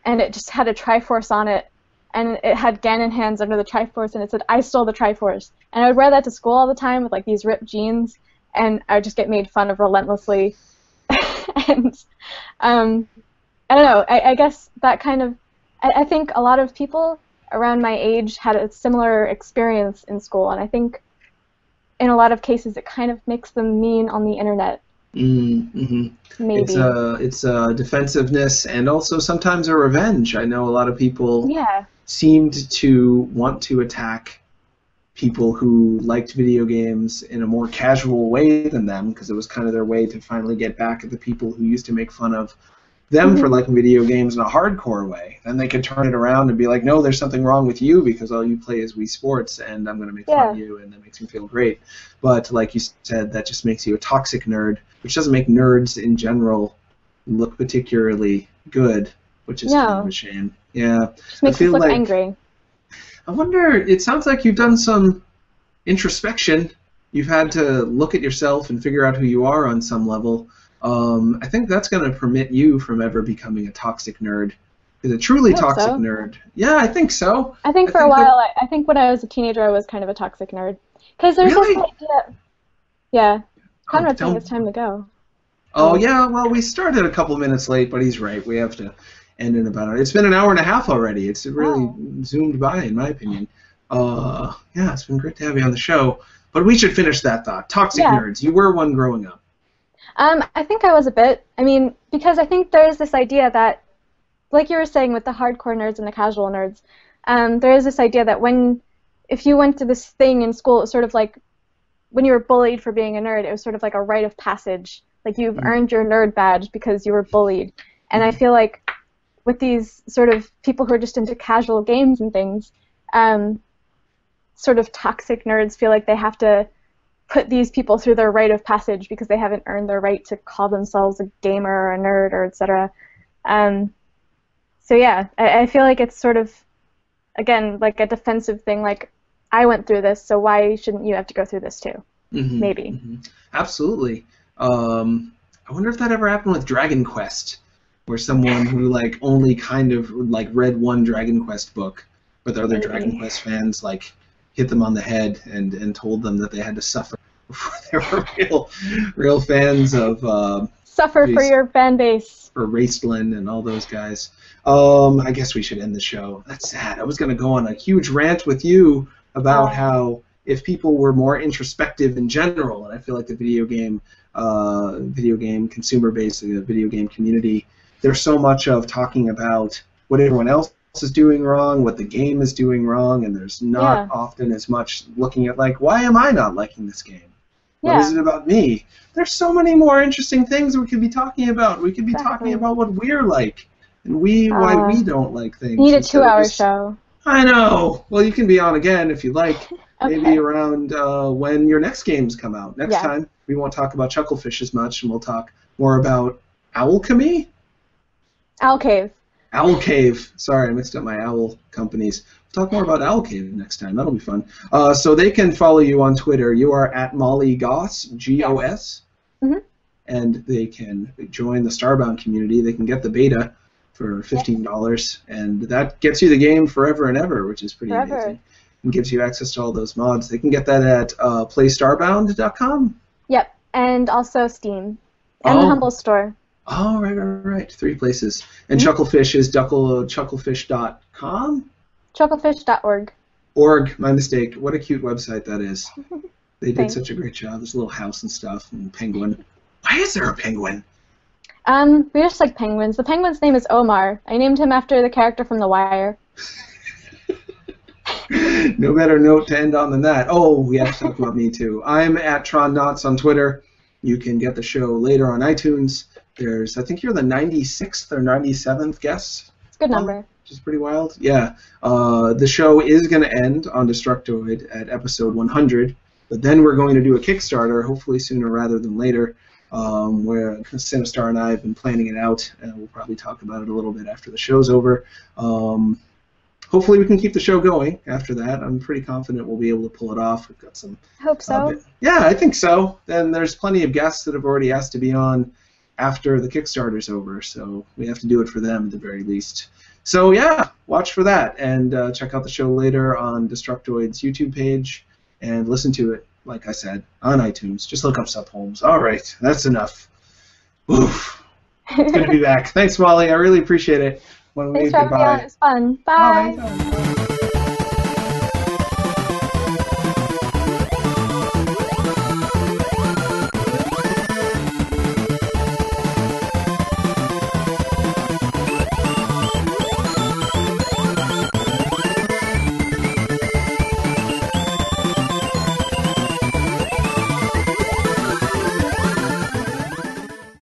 and it just had a Triforce on it, and it had Ganon hands under the Triforce, and it said, "I stole the Triforce." And I would wear that to school all the time with like these ripped jeans, and I would just get made fun of relentlessly. And I don't know, I guess that kind of, I think a lot of people around my age had a similar experience in school, and I think in a lot of cases it kind of makes them mean on the internet. Maybe. It's a defensiveness, and also sometimes a revenge. I know a lot of people seemed to want to attack people who liked video games in a more casual way than them, because it was kind of their way to finally get back at the people who used to make fun of them for liking video games in a hardcore way. Then they could turn it around and be like, no, there's something wrong with you because all you play is Wii Sports, and I'm going to make fun of you, and that makes me feel great. But like you said, that just makes you a toxic nerd, which doesn't make nerds in general look particularly good, which is kind of a shame. Yeah. Just makes us look angry. I wonder, it sounds like you've done some introspection. You've had to look at yourself and figure out who you are on some level. I think that's going to permit you from ever becoming a toxic nerd. Is a truly toxic nerd. Yeah, I think so. I think for a while, I think when I was a teenager, I was kind of a toxic nerd. Because there's this idea. Yeah. Conrad's saying it's time to go. Oh, yeah, well, we started a couple minutes late, but he's right. We have to end in about it. It's been an hour and a half already. It's really zoomed by, in my opinion. Yeah, it's been great to have you on the show. But we should finish that thought. Toxic nerds. You were one growing up. I think I was a bit. I mean, because I think there's this idea that, like you were saying with the hardcore nerds and the casual nerds, there is this idea that if you went to this thing in school, it was sort of like when you were bullied for being a nerd, it was sort of like a rite of passage. Like, you've earned your nerd badge because you were bullied. And I feel like with these sort of people who are just into casual games and things, sort of toxic nerds feel like they have to put these people through their rite of passage because they haven't earned their right to call themselves a gamer or a nerd or etc. So yeah, I feel like it's sort of, again, like a defensive thing. Like, I went through this, so why shouldn't you have to go through this too? Maybe. Absolutely. I wonder if that ever happened with Dragon Quest, where someone who like only kind of like read one Dragon Quest book, but the other Dragon Quest fans like hit them on the head and told them that they had to suffer before they were real fans of Suffer for your fan base. or Raceland and all those guys. I guess we should end the show. That's sad. I was going to go on a huge rant with you about how if people were more introspective in general, and I feel like the video game consumer base, the video game community, there's so much of talking about what everyone else is doing wrong, what the game is doing wrong, and there's not often as much looking at like, why am I not liking this game? What is it about me? There's so many more interesting things we could be talking about. We could be talking about what we're like, and why we don't like things. Need a 2-hour show. I know. Well, you can be on again if you'd like. Maybe around when your next games come out. Next time, we won't talk about Chucklefish as much, and we'll talk more about Owlchemy? Owl Cave. Owl Cave. Sorry, I mixed up my owl companies. We'll talk more about Owl Cave next time. That'll be fun. So they can follow you on Twitter. You are at Molly Goss, G-O-S. And they can join the Starbound community. They can get the beta for $15, and that gets you the game forever and ever, which is pretty amazing. And gives you access to all those mods. They can get that at playstarbound.com. Yep, and also Steam. And the Humble Store. Oh, right. 3 places. And Chucklefish is chucklefish.com? Chucklefish.org. Org, my mistake. What a cute website that is. They did such a great job. There's a little house and stuff, and penguin. Why is there a penguin? We just like penguins. The penguin's name is Omar. I named him after the character from The Wire. No better note to end on than that. Oh, we have to talk about me too. I'm at TronNots on Twitter. You can get the show later on iTunes. I think you're the 96th or 97th guest. It's a good number. Which is pretty wild. Yeah. The show is going to end on Destructoid at episode 100, but then we're going to do a Kickstarter, hopefully sooner rather than later, where Sinistar and I have been planning it out, and we'll probably talk about it a little bit after the show's over. Hopefully we can keep the show going after that. I'm pretty confident we'll be able to pull it off. We've got some. I hope so. Yeah, I think so. Then there's plenty of guests that have already asked to be on after the Kickstarter's over, so we have to do it for them at the very least. So yeah, watch for that, and check out the show later on Destructoid's YouTube page, and listen to it, like I said, on iTunes. Just look up Sub Holmes. All right, that's enough. Oof. It's good to be back. Thanks, Molly. I really appreciate it. Thanks for having me on. It was fun. Bye. Bye.